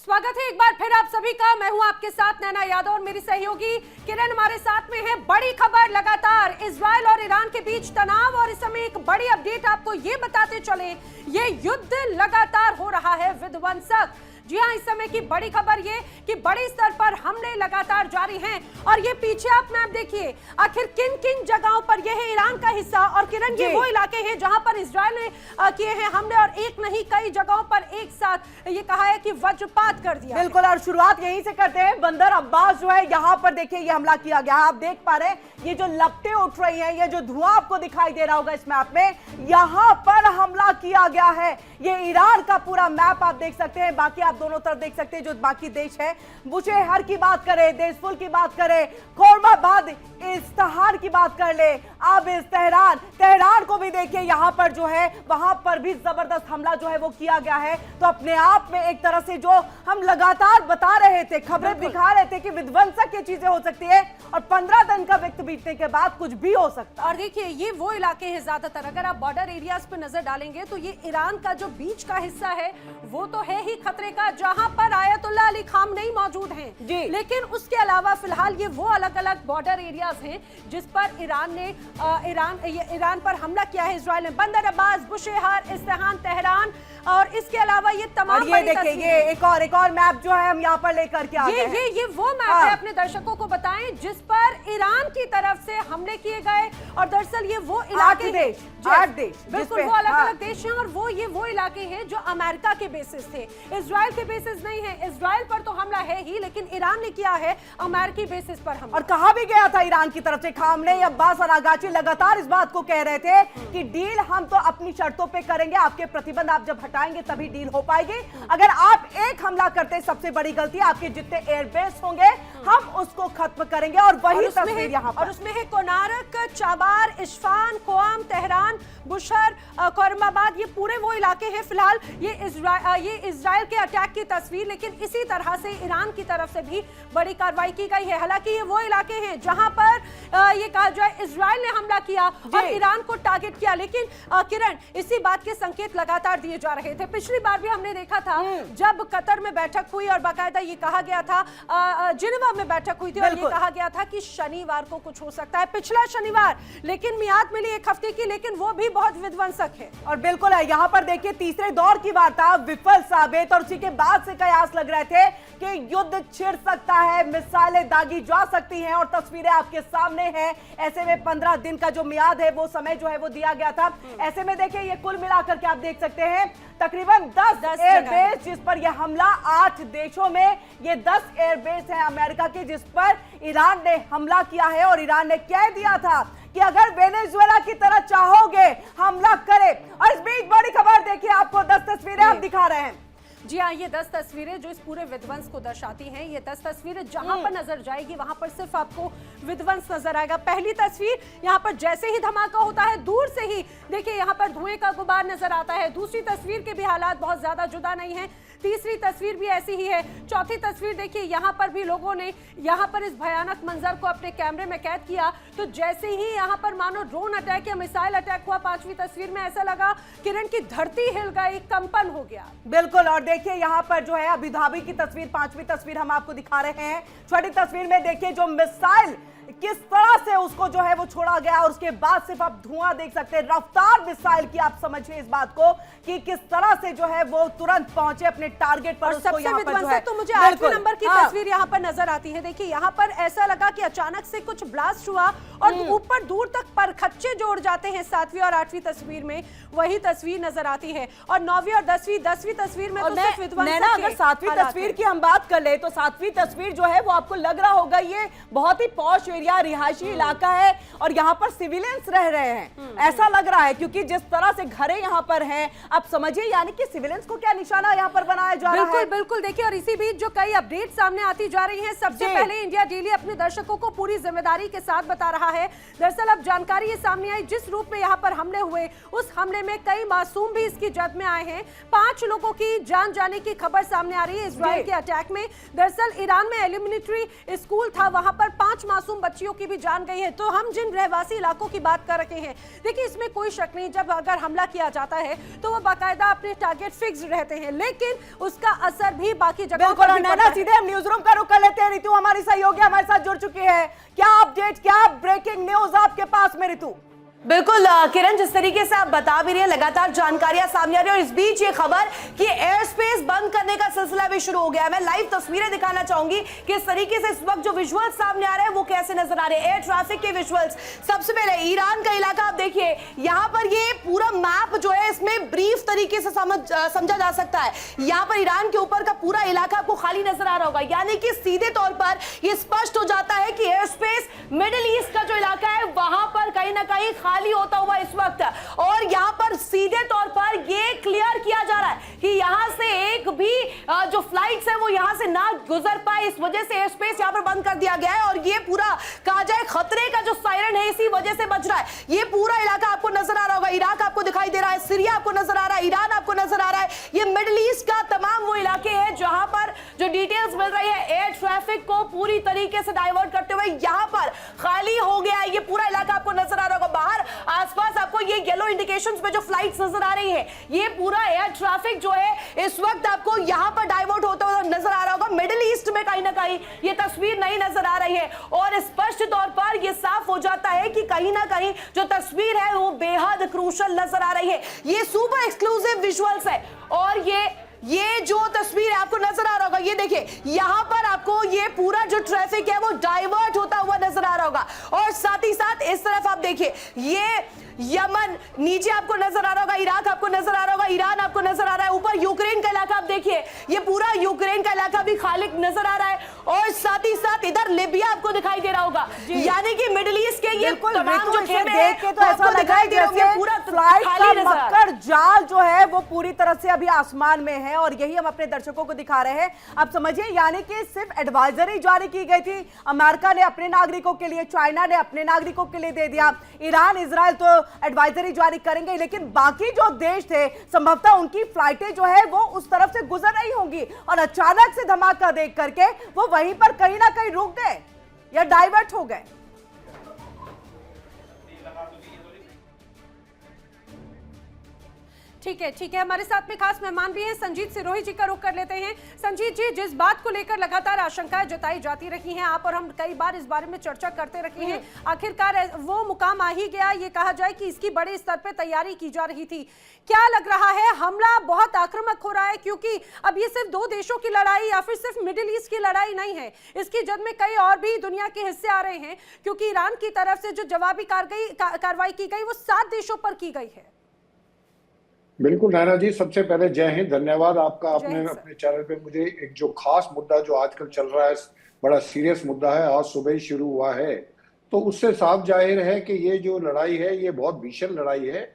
स्वागत है एक बार फिर आप सभी का। मैं हूं आपके साथ नैना यादव और मेरी सहयोगी किरण हमारे साथ में है। बड़ी खबर, लगातार इजराइल और ईरान के बीच तनाव और इस समय एक बड़ी अपडेट आपको ये बताते चले, ये युद्ध लगातार हो रहा है विध्वंसक। जी हां, इस समय की बड़ी खबर ये कि बड़े स्तर पर हमले लगातार जारी हैं और ये पीछे आप मैप देखिए, आखिर किन किन जगहों पर यह है ईरान का हिस्सा और किरण ये वो इलाके हैं जहां पर इजराइल ने किए हैं हमले और एक नहीं कई जगहों पर एक साथ ये कहा है कि वज्रपात कर दिया। बिल्कुल, और शुरुआत यहीं से करते हैं। बंदर अब्बास जो है यहाँ पर देखिए ये हमला किया गया। आप देख पा रहे हैं ये जो लपटें उठ रही हैं, ये जो धुआं आपको दिखाई दे रहा होगा इस मैप में, यहाँ पर हमला किया गया है। ये ईरान का पूरा मैप आप देख सकते हैं। बाकी आप दोनों तरफ देख सकते हैं जो बाकी देश है, बुशेहर की बात करें, देशफुल की बात करें, खोरमाबाद, इस्ताहार की बात कर ले, अब इस तेहरान को भी देखिए यहाँ पर जो है वहां पर भी जबरदस्त हमला जो है वो किया गया है। तो अपने आप में एक तरह से जो हम लगातार बता रहे थे, खबरें दिखा रहे थे कि विध्वंसक ये चीजें हो सकती है और 15 दिन का वक्त बीतने के बाद कुछ भी हो सकता है। और देखिए ये वो इलाके हैं ज्यादातर, अगर आप बॉर्डर एरियाज पर नजर डालेंगे तो ये ईरान का जो बीच का हिस्सा है वो तो है ही खतरे का, जहां पर आयतुल्लाह अली खामनेई मौजूद हैं जी। लेकिन उसके अलावा फिलहाल ये वो अलग अलग बॉर्डर एरियाज हैं जिस पर ईरान पर हमला किया है इजराइल ने। बंदर अब्बास, बुशेहर, इस्ताहार, तेहरान और इसके अलावा ये तमाम ये देखिए ये एक और मैप जो है हम यहाँ पर लेकर के आ गए हैं। ये वो मैप है, अपने दर्शकों को बताएं जिस पर ईरान की तरफ से हमले किए गए और दरअसल ये वो इलाके देश बिल्कुल वो अलग अलग देश हैं और वो इलाके हैं जो अमेरिका के बेसिस थे, इजराइल के बेसिस नहीं है। इजराइल पर तो हमला है ही, लेकिन ईरान ने किया है अमेरिकी बेसिस पर हमला। और कहा भी गया था ईरान की तरफ से, खामनेई, अब्बास और आगाची लगातार इस बात को कह रहे थे कि डील हम तो अपनी शर्तों पे करेंगे, आपके प्रतिबंध आप जब हटाएंगे तभी डील हो पाएगी। अगर आप एक हमला करते सबसे बड़ी गलती, आपके जितने एयरबेस होंगे हम उसको खत्म करेंगे। और वही तस्वीर यहाँ पर, और उसमें है कोनारक, चाबार, इस्फान, कोआम, तेहरान, बुशर, खोरमाबाद, ये पूरे वो इलाके हैं। फिलहाल ये इजराइल के अटैक की तस्वीर, लेकिन इसी तरह से ईरान की तरफ से भी बड़ी कार्रवाई की गई है। हालांकि ये वो इलाके हैं जहां पर ये कहा जाए इजराइल ने हमला किया और ईरान को टारगेट किया। लेकिन किरण, इसी बात के संकेत लगातार दिए जा रहे थे। पिछली बार भी हमने देखा था जब कतर में बैठक हुई और बाकायदा ये कहा गया था, जिनेवा में बैठक हुई थी और ये कहा गया था कि शनिवार को कुछ हो सकता है, पिछला शनिवार, लेकिन मियाद मिली एक हफ्ते की, लेकिन वो भी बहुत विध्वंसक है। और बिल्कुल है, यहाँ पर देखिए तीसरे दौर की वार्ता विफल साबित और उसी के बाद से कयास लग रहे थे कि युद्ध छिड़ सकता है, मिसाइलें दागी जा सकती हैं और तस्वीरें आपके सामने हैं। ऐसे में 15 दिन का जो मियाद है वो समय जो है वो दिया गया था। ऐसे में देखिए ये कुल मिलाकर के आप देख सकते हैं तकरीबन 10 एयरबेस जिस पर यह हमला, 8 देशों में ये 10 एयरबेस हैं अमेरिका के जिस पर ईरान ने हमला किया है। और ईरान ने कह दिया था कि अगर वेनेजुएला की तरह चाहोगे हमला करे। और इस बीच बड़ी खबर देखिए, आपको 10 तस्वीरें आप दिखा रहे हैं। जी हाँ, ये 10 तस्वीरें जो इस पूरे विध्वंस को दर्शाती हैं। ये 10 तस्वीरें जहां पर नजर जाएगी वहां पर सिर्फ आपको विध्वंस नजर आएगा। पहली तस्वीर, यहाँ पर जैसे ही धमाका होता है दूर से ही देखिए यहाँ पर धुएं का गुबार नजर आता है। दूसरी तस्वीर के भी हालात बहुत ज्यादा जुदा नहीं है। तीसरी तस्वीर भी ऐसी ही है। चौथी तस्वीर देखिए, यहाँ पर भी लोगों ने यहाँ पर इस भयानक मंजर को अपने कैमरे में कैद किया। तो जैसे ही यहाँ पर मानो ड्रोन अटैक या मिसाइल अटैक हुआ, पांचवी तस्वीर में ऐसा लगा किरण की धरती हिल गई, कंपन हो गया। बिल्कुल, और देखिए यहाँ पर जो है अबू धाबी की तस्वीर, पांचवी तस्वीर हम आपको दिखा रहे हैं। छठी तस्वीर में देखिए जो मिसाइल किस तरह से उसको जो है वो छोड़ा गया और उसके बाद सिर्फ आप धुआं देख सकते हैं। रफ्तार मिसाइल की आप समझिए इस बात को कि किस तरह से जो है वो तुरंत पहुंचे अपने टारगेट पर। सबसे विध्वंसक तो मुझे 8वें नंबर की तस्वीर यहाँ पर नजर आती है। देखिए यहाँ पर ऐसा लगा कि अचानक से कुछ ब्लास्ट हुआ और ऊपर दूर तक परखच्चे जोड़ जाते हैं। 7वीं और 8वीं तस्वीर में वही तस्वीर नजर आती है और 9वीं और 10वीं तस्वीर में तो सिर्फ विध्वंसक। अगर 7वीं तस्वीर की हम बात कर ले तो 7वीं तस्वीर जो है वो आपको लग रहा होगा ये बहुत ही पॉश एरिया, रिहायशी इलाका है और यहाँ पर सिविलियंस रह रहे हैं, ऐसा लग रहा है क्योंकि जिस तरह से घरें यहाँ पर हैं, आप समझिए यानी कि सिविलियंस को क्या निशाना यहाँ पर बनाया जा रहा है। बिल्कुल देखिए, और इसी बीच जो कई अपडेट सामने आती जा रही हैं। सबसे पहले इंडिया डेली अपने दर्शकों को पूरी जिम्मेदारी के साथ बता रहा है। दरअसल अब जानकारी ये सामने आई, जिस रूप में यहाँ पर हमले हुए उस हमले में कई मासूम भी इसकी जद में आए हैं। 5 लोगों की जान जाने की खबर सामने आ रही है इजराइल के अटैक में। दरअसल ईरान में एलिमिनेटरी स्कूल था, वहां पर 5 मासूम बच्चियों की भी जान गई है। तो हम जिन रहवासी इलाकों की बात कर रहे हैं, देखिए इसमें कोई शक नहीं, जब अगर हमला किया जाता है तो वो बाकायदा अपने टारगेट फिक्स रहते हैं। लेकिन उसका असर भी बाकी जगहों बिल्कुल। पर और भी नैना, पड़ता है। सीधे हम न्यूज रूम का रुख कर लेते हैं। ऋतु हमारी सहयोगी हमारे साथ जुड़ चुकी है। क्या अपडेट, क्या ब्रेकिंग न्यूज आपके पास में ऋतु? बिल्कुल किरण, जिस तरीके से आप बता भी रही हैं, लगातार जानकारियां सामने आ रही है और इस बीच ये खबर कि एयर स्पेस बंद करने का सिलसिला भी शुरू हो गया है। मैं लाइव तस्वीरें दिखाना चाहूंगी कि इस तरीके से इस वक्त जो विजुअल्स सामने आ रहे हैं वो कैसे नजर आ रहे हैं, एयर ट्रैफिक के विजुअल्स। सबसे पहले ईरान का इलाका आप देखिए, यहां पर ये पूरा मैप जो है इसमें ब्रीफ तरीके से समझा जा सकता है। यहां पर ईरान के ऊपर का पूरा इलाका आपको खाली नजर आ रहा होगा, यानी कि सीधे तौर पर यह स्पष्ट हो जाता है कि एयर स्पेस मिडिल ईस्ट का जो इलाका है वहां पर कहीं ना कहीं खाली होता हुआ इस वक्त। और यहां पर सीधे तौर पर यह क्लियर किया जा रहा है कि यहां से एक भी जो फ्लाइट्स है वो यहां से ना गुजर पाए, इस वजह से एयर स्पेस यहां पर बंद कर दिया गया है। और ये पूरा कहा जाए खतरे का जो सायरन है इसी वजह से बज रहा है। ये पूरा इलाका आपको नजर आ रहा होगा, इराक आपको दिखाई दे रहा है, सीरिया आपको नजर आ रहा है, ईरान आपको नजर आ रहा है। ये मिडिल ईस्ट का तमाम वो इलाके हैं जहां पर जो डिटेल्स मिल रही है एयर ट्रैफिक को पूरी तरीके से डाइवर्ट करते हुए यहां पर खाली हो गया है। ये पूरा इलाका आपको नजर आ रहा होगा। बाहर आसपास आपको ये येलो इंडिकेशंस पे जो फ्लाइट्स नजर आ रही है, ये पूरा एयर ट्रैफिक जो है इस वक्त आपको यहां पर डाइवर्ट होता हुआ नजर आ रहा होगा। मिडिल ईस्ट में कहीं ना कहीं ये तस्वीर नहीं नजर आ रही है और स्पष्ट तौर पर ये साफ हो जाता है कि कहीं ना कहीं जो तस्वीर है वो बेहद क्रूशल नजर आ रही है। ये सुपर एक्सक्लूसिव विजुअल्स है और ये जो तस्वीर है आपको नजर आ रहा होगा, ये देखिए यहां पर आपको ये पूरा जो ट्रैफिक है वो डाइवर्ट होता हुआ नजर आ रहा होगा। और साथ ही साथ इस तरफ आप देखिए, ये यमन नीचे आपको नजर आ रहा होगा, इराक आपको नजर आ रहा होगा, ईरान आपको नजर आ रहा है, ऊपर यूक्रेन का इलाका आप देखिए, ये पूरा यूक्रेन का इलाका भी खाली नजर आ रहा है। और साथ ही साथ इधर लिबिया आपको दिखाई दे रहा होगा, यानी कि मिडिल ईस्ट के ये तमाम जो खेमे देख के तो ऐसा लगा है जैसे पूरा फ्लाइट का मकर जाल जो है वो पूरी तरह से अभी आसमान में है और यही हम अपने दर्शकों को दिखा रहे हैं। आप समझिए, यानी कि सिर्फ एडवाइजरी जारी की गई थी, अमेरिका ने अपने नागरिकों के लिए, चाइना ने अपने नागरिकों के लिए दे दिया, ईरान इजराइल तो एडवाइजरी जारी करेंगे, लेकिन बाकी जो देश थे संभवतः उनकी फ्लाइटें जो है वो उस तरफ से गुजर रही होंगी और अचानक से धमाका देख करके वो वहीं पर कहीं ना कहीं रुक गए या डाइवर्ट हो गए। ठीक है, हमारे साथ में खास मेहमान भी हैं, संजीत सिरोही जी का रुख कर लेते हैं। संजीत जी, जिस बात को लेकर लगातार आशंकाएं जताई जाती रही हैं, आप और हम कई बार इस बारे में चर्चा करते रहे हैं, आखिरकार वो मुकाम आ ही गया, ये कहा जाए कि इसकी बड़े स्तर पर तैयारी की जा रही थी। क्या लग रहा है, हमला बहुत आक्रामक हो रहा है? क्योंकि अब ये सिर्फ दो देशों की लड़ाई या फिर सिर्फ मिडिल ईस्ट की लड़ाई नहीं है, इसकी जद में कई और भी दुनिया के हिस्से आ रहे हैं, क्योंकि ईरान की तरफ से जो जवाबी कार्रवाई की गई वो 7 देशों पर की गई है। बिल्कुल नैना जी, सबसे पहले जय हिंद, धन्यवाद आपका। आपने अपने चैनल पे मुझे एक जो खास मुद्दा जो आजकल चल रहा है, बड़ा सीरियस मुद्दा है, आज सुबह ही शुरू हुआ है, तो उससे साफ जाहिर है कि ये जो लड़ाई है ये बहुत भीषण लड़ाई है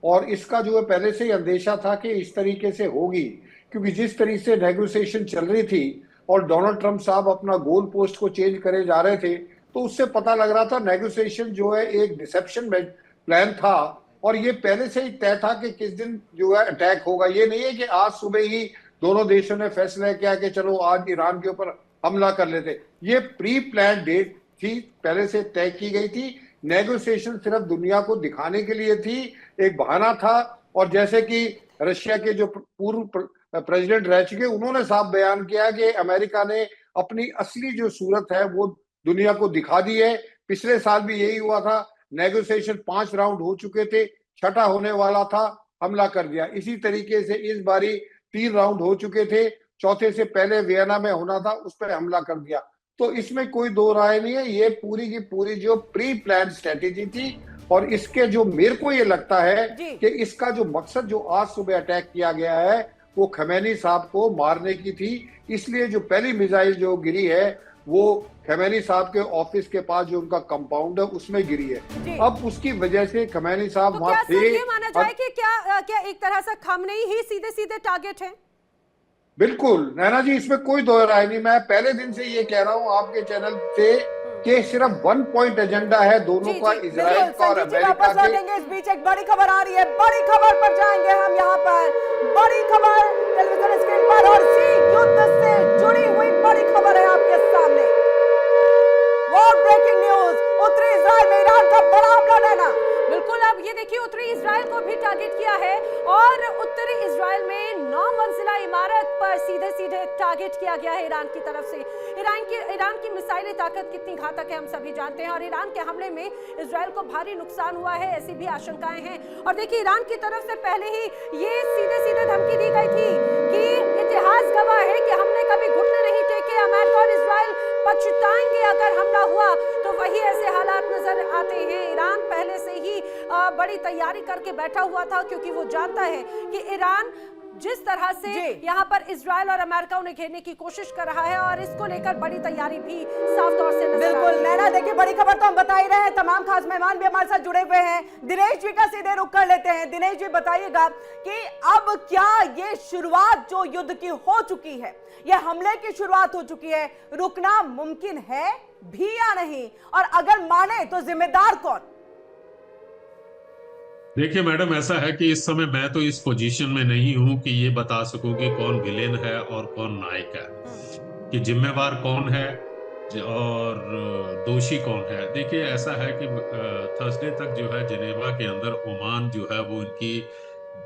और इसका जो है पहले से ही अंदेशा था कि इस तरीके से होगी, क्योंकि जिस तरीके से नेगोशिएशन चल रही थी और डोनाल्ड ट्रंप साहब अपना गोल पोस्ट को चेंज करे जा रहे थे, तो उससे पता लग रहा था नेगोशिएशन जो है एक डिसेप्शन प्लान था और ये पहले से ही तय था कि किस दिन जो है अटैक होगा। ये नहीं है कि आज सुबह ही दोनों देशों ने फैसला किया कि चलो आज ईरान के ऊपर हमला कर लेते। ये प्री प्लान डेट थी, पहले से तय की गई थी। नेगोशिएशन सिर्फ दुनिया को दिखाने के लिए थी, एक बहाना था। और जैसे कि रशिया के जो पूर्व प्रेसिडेंट रह चुके, उन्होंने साफ बयान किया कि अमेरिका ने अपनी असली जो सूरत है वो दुनिया को दिखा दी है। पिछले साल भी यही हुआ था, नेगोशिएशन 5 राउंड हो चुके थे, छठा होने वाला था, हमला कर दिया। इसी तरीके से इस बारी 3 राउंड हो चुके थे, चौथे से पहले वियना में होना था, उस पर हमला कर दिया। तो इसमें कोई दो राय नहीं है, ये पूरी की पूरी जो प्री प्लान स्ट्रेटेजी थी। और इसके जो मेरे को ये लगता है कि इसका जो मकसद जो आज सुबह अटैक किया गया है वो खमेनी साहब को मारने की थी। इसलिए जो पहली मिसाइल जो गिरी है वो खमेनी साहब के ऑफिस के पास जो उनका कंपाउंड है उसमें गिरी है। अब उसकी वजह से खमेनी साहब तो वहां थे। ये माना जाए कि क्या एक तरह से खमेनी ही सीधे सीधे टारगेट है? बिल्कुल नैना जी, इसमें कोई दो राय नहीं। मैं पहले दिन से ये कह रहा हूँ आपके चैनल से कि सिर्फ 1 पॉइंट एजेंडा है दोनों का, इजराइल का और अमेरिका का। इस बीच एक बड़ी खबर आ रही है, बड़ी खबर पर जाएंगे हम यहाँ पर, बड़ी खबर टेलीविजन स्क्रीन पर और इसी युद्ध से जुड़ी हुई बड़ी खबर है आपके सामने। वॉर ब्रेकिंग न्यूज, उत्तरी इजराइल में ईरान का बड़ा हमला। लेना बिल्कुल, अब ये देखिए उत्तरी इजराइल को भी टारगेट किया है और उत्तरी इजराइल में 9 मंजिला इमारत पर किया गया है ईरान की तरफ से। ईरान की मिसाइली ताकत कितनी घातक है हम सभी जानते हैं, और ईरान के हमले में इजराइल को भारी नुकसान हुआ है, ऐसी भी आशंकाएं हैं। और देखिए, ईरान की तरफ से पहले ही ये सीधे धमकी दी गई थी कि इतिहास गवाह है कि हमने कभी घुटने नहीं टेके, अमेरिका और इजराइल पछताएंगे अगर हमला हुआ। तो वही ऐसे हालात नजर आते हैं। ईरान पहले से ही बड़ी तैयारी करके बैठा हुआ था, क्योंकि वो जानता है कि ईरान जिस तरह से यहाँ पर इजराइल और अमेरिका उन्हें घेरने की कोशिश कर रहा है, और इसको लेकर बड़ी तैयारी भी साफ तौर से नजर बिल्कुल नैना, देखिए बड़ी खबर तो हम बता ही रहे हैं, तमाम खास मेहमान भी हमारे साथ जुड़े हुए हैं। दिनेश जी का सीधे रुख कर लेते हैं। दिनेश जी, बताइएगा कि अब क्या ये शुरुआत जो युद्ध की हो चुकी है, ये हमले की शुरुआत हो चुकी है, रुकना मुमकिन है भी या नहीं, और अगर माने तो जिम्मेदार कौन? देखिए मैडम, ऐसा है कि इस समय मैं तो इस पोजीशन में नहीं हूं कि ये बता सकूं कि कौन विलेन है और कौन नायक है, कि जिम्मेवार कौन है और दोषी कौन है। देखिए, ऐसा है कि थर्सडे तक जो है जिनेवा के अंदर ओमान जो है वो इनकी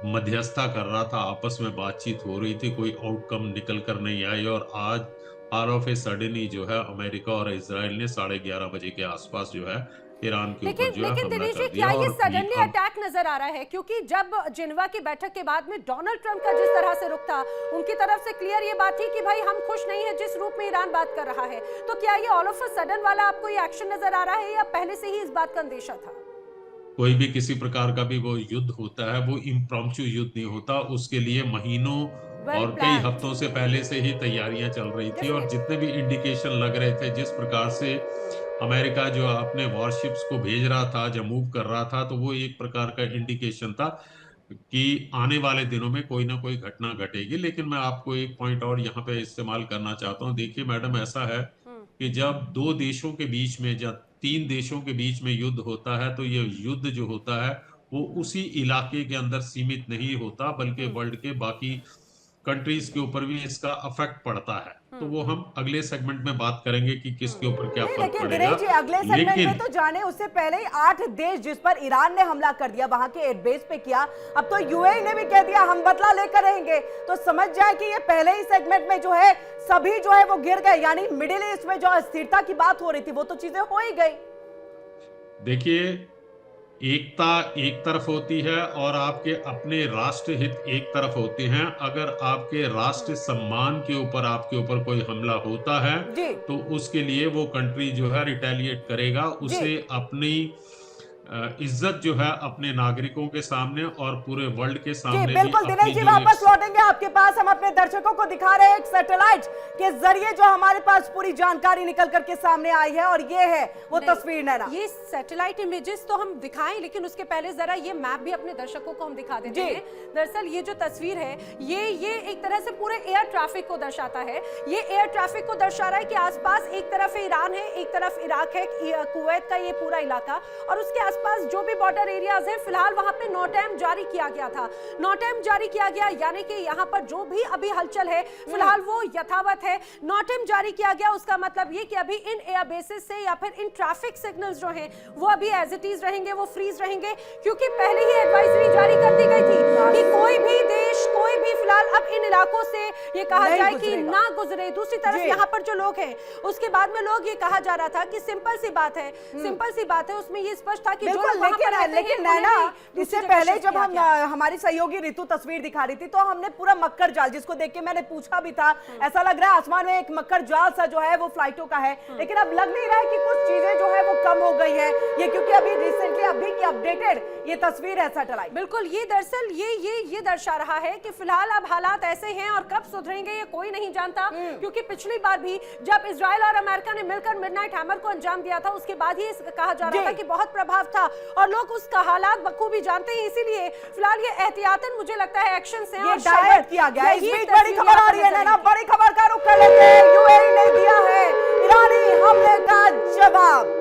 मध्यस्थता कर रहा था, आपस में बातचीत हो रही थी, कोई आउटकम निकल कर नहीं आई, और आज ऑल ऑफ ए सडन ही जो है अमेरिका और इजराइल ने 11:30 बजे के आसपास जो है ईरान के ऊपर जो है लेकिन हमला दिनेश कर जी, दिया। क्या ये और सडनली अटैक नजर आ रहा है? क्योंकि जब जिनेवा की बैठक के बाद में डोनाल्ड ट्रंप का जिस तरह से रुख था, उनकी तरफ से क्लियर ये बात थी कि भाई हम खुश नहीं है जिस रूप में ईरान बात कर रहा है। तो क्या ये ऑल ऑफ अ सडन वाला आपको ये एक्शन नजर आ रहा है, या पहले से ही इस बात का अंदेशा था? कोई भी किसी प्रकार का भी वो युद्ध होता है, वो इम्प्रॉम्प्चू युद्ध नहीं होता, उसके लिए महीनों और कई हफ्तों से पहले से ही तैयारियां चल रही थी। और जितने भी इंडिकेशन लग रहे थे, जिस प्रकार से अमेरिका जो अपने वॉरशिप्स को भेज रहा था, जब मूव कर रहा था, तो वो एक प्रकार का इंडिकेशन था कि आने वाले दिनों में कोई ना कोई घटना घटेगी। लेकिन मैं आपको एक पॉइंट और यहाँ पे इस्तेमाल करना चाहता हूँ। देखिए मैडम, ऐसा है कि जब दो देशों के बीच में, जब 3 देशों के बीच में युद्ध होता है, तो ये युद्ध जो होता है वो उसी इलाके के अंदर सीमित नहीं होता, बल्कि वर्ल्ड के बाकी कंट्रीज के ऊपर भी इसका अफेक्ट पड़ता है। तो वो हम अगले सेगमेंट में बात करेंगे कि किसके ऊपर क्या फर्क पड़ेगा। दिनेश जी, अगले सेगमेंट में तो जाने उससे पहले 8 देश जिस पर ईरान ने हमला कर दिया, वहां के एयरबेस पे किया, अब तो यूएई ने भी कह दिया हम बदला लेकर रहेंगे। तो समझ जाए कि ये पहले ही सेगमेंट में जो है सभी जो है वो गिर गए, यानी मिडिल ईस्ट में जो अस्थिरता की बात हो रही थी वो तो चीजें हो ही गई। देखिए, एकता एक तरफ होती है और आपके अपने राष्ट्र हित एक तरफ होते हैं। अगर आपके राष्ट्र सम्मान के ऊपर आपके ऊपर कोई हमला होता है तो उसके लिए वो कंट्री जो है रिटेलिएट करेगा, उसे अपनी इज्जत जो है अपने नागरिकों के सामने और पूरे वर्ल्ड के सामने। बिल्कुल दिनेश जी, वापस लौटेंगे आपके पास। हम अपने दर्शकों को दिखा रहे हैं एक सैटेलाइट के जरिए जो हमारे पास पूरी जानकारी निकल करके सामने आई है, और ये है वो तस्वीर। नैना, ये सैटेलाइट इमेजेस तो हम दिखाएं, लेकिन उसके पहले जरा ये मैप भी अपने दर्शकों को हम दिखा देते हैं। दरअसल ये जो तस्वीर है, ये एक तरह से पूरे एयर ट्रैफिक को दर्शाता है। ये एयर ट्रैफिक को दर्शा रहा है कि आसपास एक तरफ ईरान है, एक तरफ इराक है, कुवैत का ये पूरा इलाका, और उसके आसपास जो भी बॉर्डर एरियाज हैं, फिलहाल वहां पे नो टाइम जारी किया गया था। नो टाइम जारी किया गया, यानी कि यहाँ पर जो भी अभी हलचल है फिलहाल वो यथावत है। नो टाइम जारी किया गया, उसका मतलब ये कि अभी इन एयर बेसिस से या फिर इन ट्रैफिक सिग्नल्स जो हैं वो अभी एज इट इज रहेंगे, वो फ्रीज रहेंगे, क्योंकि पहले ही एडवाइजरी जारी कर दी गई थी कि कोई भी देश, कोई भी फिलहाल अब इन इलाकों से ये कहा जाए कि ना गुजरे। दूसरी तरफ यहाँ पर जो लोग हैं, उसके बाद में लोग ये कहा जा रहा था कि सिंपल सी बात है, सिंपल सी बात है, उसमें ये स्पष्ट था कि लेकिन नैना, इससे पहले जब हम हमारी सहयोगी ऋतु तस्वीर दिखा रही थी तो हमने पूरा मक्कर जाल, जिसको देख के मैंने पूछा भी था, ऐसा लग रहा है आसमान में एक मक्कर जाल सा जो है वो फ्लाइटों का है, लेकिन अब लग नहीं रहा है कि कुछ चीजें जो है वो कम हो गई है ये, क्योंकि अभी रिसेंटली अभी की अपडेटेड ये तस्वीर है सैटेलाइट। बिल्कुल, ये दरअसल ये दर्शा रहा है कि फिलहाल अब हालात ऐसे हैं और कब सुधरेंगे ये कोई नहीं जानता, क्योंकि पिछली बार भी जब इजराइल और अमेरिका ने मिलकर मिडनाइट हैमर को अंजाम दिया था, उसके बाद ही कहा जा रहा था कि बहुत प्रभाव था और लोग उसका हालात बखूबी जानते हैं। इसीलिए फिलहाल ये एहतियातन मुझे लगता है एक्शन से और डायवर्ट किया गया। इस बीच बड़ी खबर आ रही है ना, बड़ी खबर का रुख कर लेते हैं। यूएई ने दिया है ईरानी हमले का जवाब।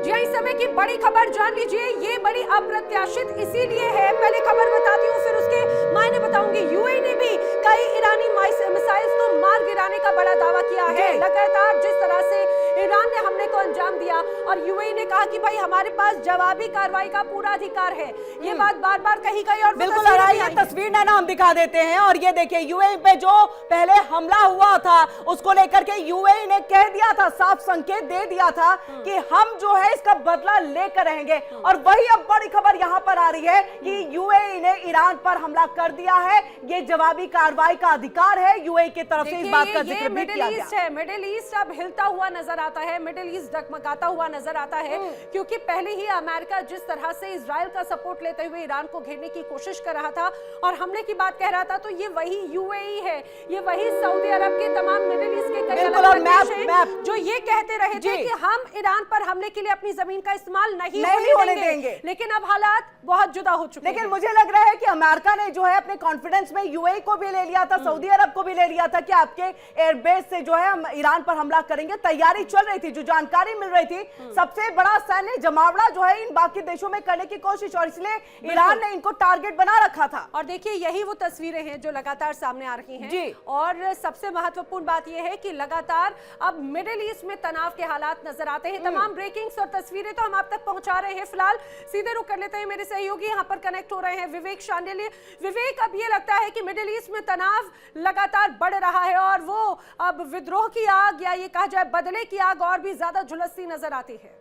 जी, इस समय की बड़ी खबर जान लीजिए, ये बड़ी अप्रत्याशित इसीलिए है, पहले खबर बताती हूँ फिर उसके मायने बताऊंगी। यूएई ने भी कई ईरानी मिसाइल्स को मार गिराने का बड़ा दावा किया है। लगातार जिस तरह से ईरान ने हमले को अंजाम दिया और यूएई ने कहा कि भाई हमारे पास जवाबी कार्रवाई का पूरा अधिकार है। ये बात बार बार कही गई और बिल्कुल ये तस्वीर ना हम दिखा देते हैं। और ये देखिए यूएई पे जो पहले हमला हुआ था उसको लेकर के यूएई ने कह दिया था, साफ संकेत दे दिया था कि हम जो है इसका बदला लेकर रहेंगे। और वही अब बड़ी खबर यहां पर आ रही है कि यूएई ने ईरान पर हमला कर दिया है, ये जवाबी कार्रवाई का अधिकार है यूएई की तरफ से। इस बात का जिक्र भी किया गया है। मिडिल ईस्ट अब हिलता हुआ नजर आता है, मिडिल ईस्ट डगमगाता हुआ नजर आता है, क्योंकि पहले ही अमेरिका जिस तरह से इजराइल का सपोर्ट लेते हुए ईरान को घेरने की कोशिश कर रहा था और हमले की बात कह रहा था, तो ये वही यूएई है, ये वही सऊदी अरब के तमाम मिडिल ईस्ट के कई अलग देश हैं जो ये कहते रहे थे कि हम ईरान पर हमले के लिए अपनी जमीन का इस्तेमाल नहीं होने देंगे। लेकिन अब हालात बहुत जुदा हो चुके हैं। लेकिन मुझे लग रहा है कि अमेरिका ने जो है अपने कॉन्फिडेंस में यूएई को भी ले लिया था, सऊदी अरब को भी ले लिया था कि आपके एयरबेस से जो है हम ईरान पर हमला करेंगे। तैयारी चल रही थी, जो जानकारी मिल रही थी, सबसे बड़ा सैन्य जमावड़ा जो है इन बाकी देशों में करने की कोशिश, और इसलिए ईरान ने इनको टारगेट बना रखा था। और देखिए यही वो तस्वीरें हैं जो लगातार सामने आ रही हैं जी। और सबसे महत्वपूर्ण बात यह है कि लगातार अब मिडिल ईस्ट में तनाव के हालात नजर आते हैं। तमाम ब्रेकिंग्स और तस्वीरें तो हम आप तक पहुंचा रहे हैं। फिलहाल सीधे रुक कर लेते हैं, मेरे सहयोगी यहाँ पर कनेक्ट हो रहे हैं, विवेक शांडिल्य। विवेक, अब ये लगता है कि मिडिल ईस्ट में तनाव लगातार बढ़ रहा है और वो अब विद्रोह की आग या ये कहा जाए बदले की आग और भी ज्यादा झुलसती नजर आती है।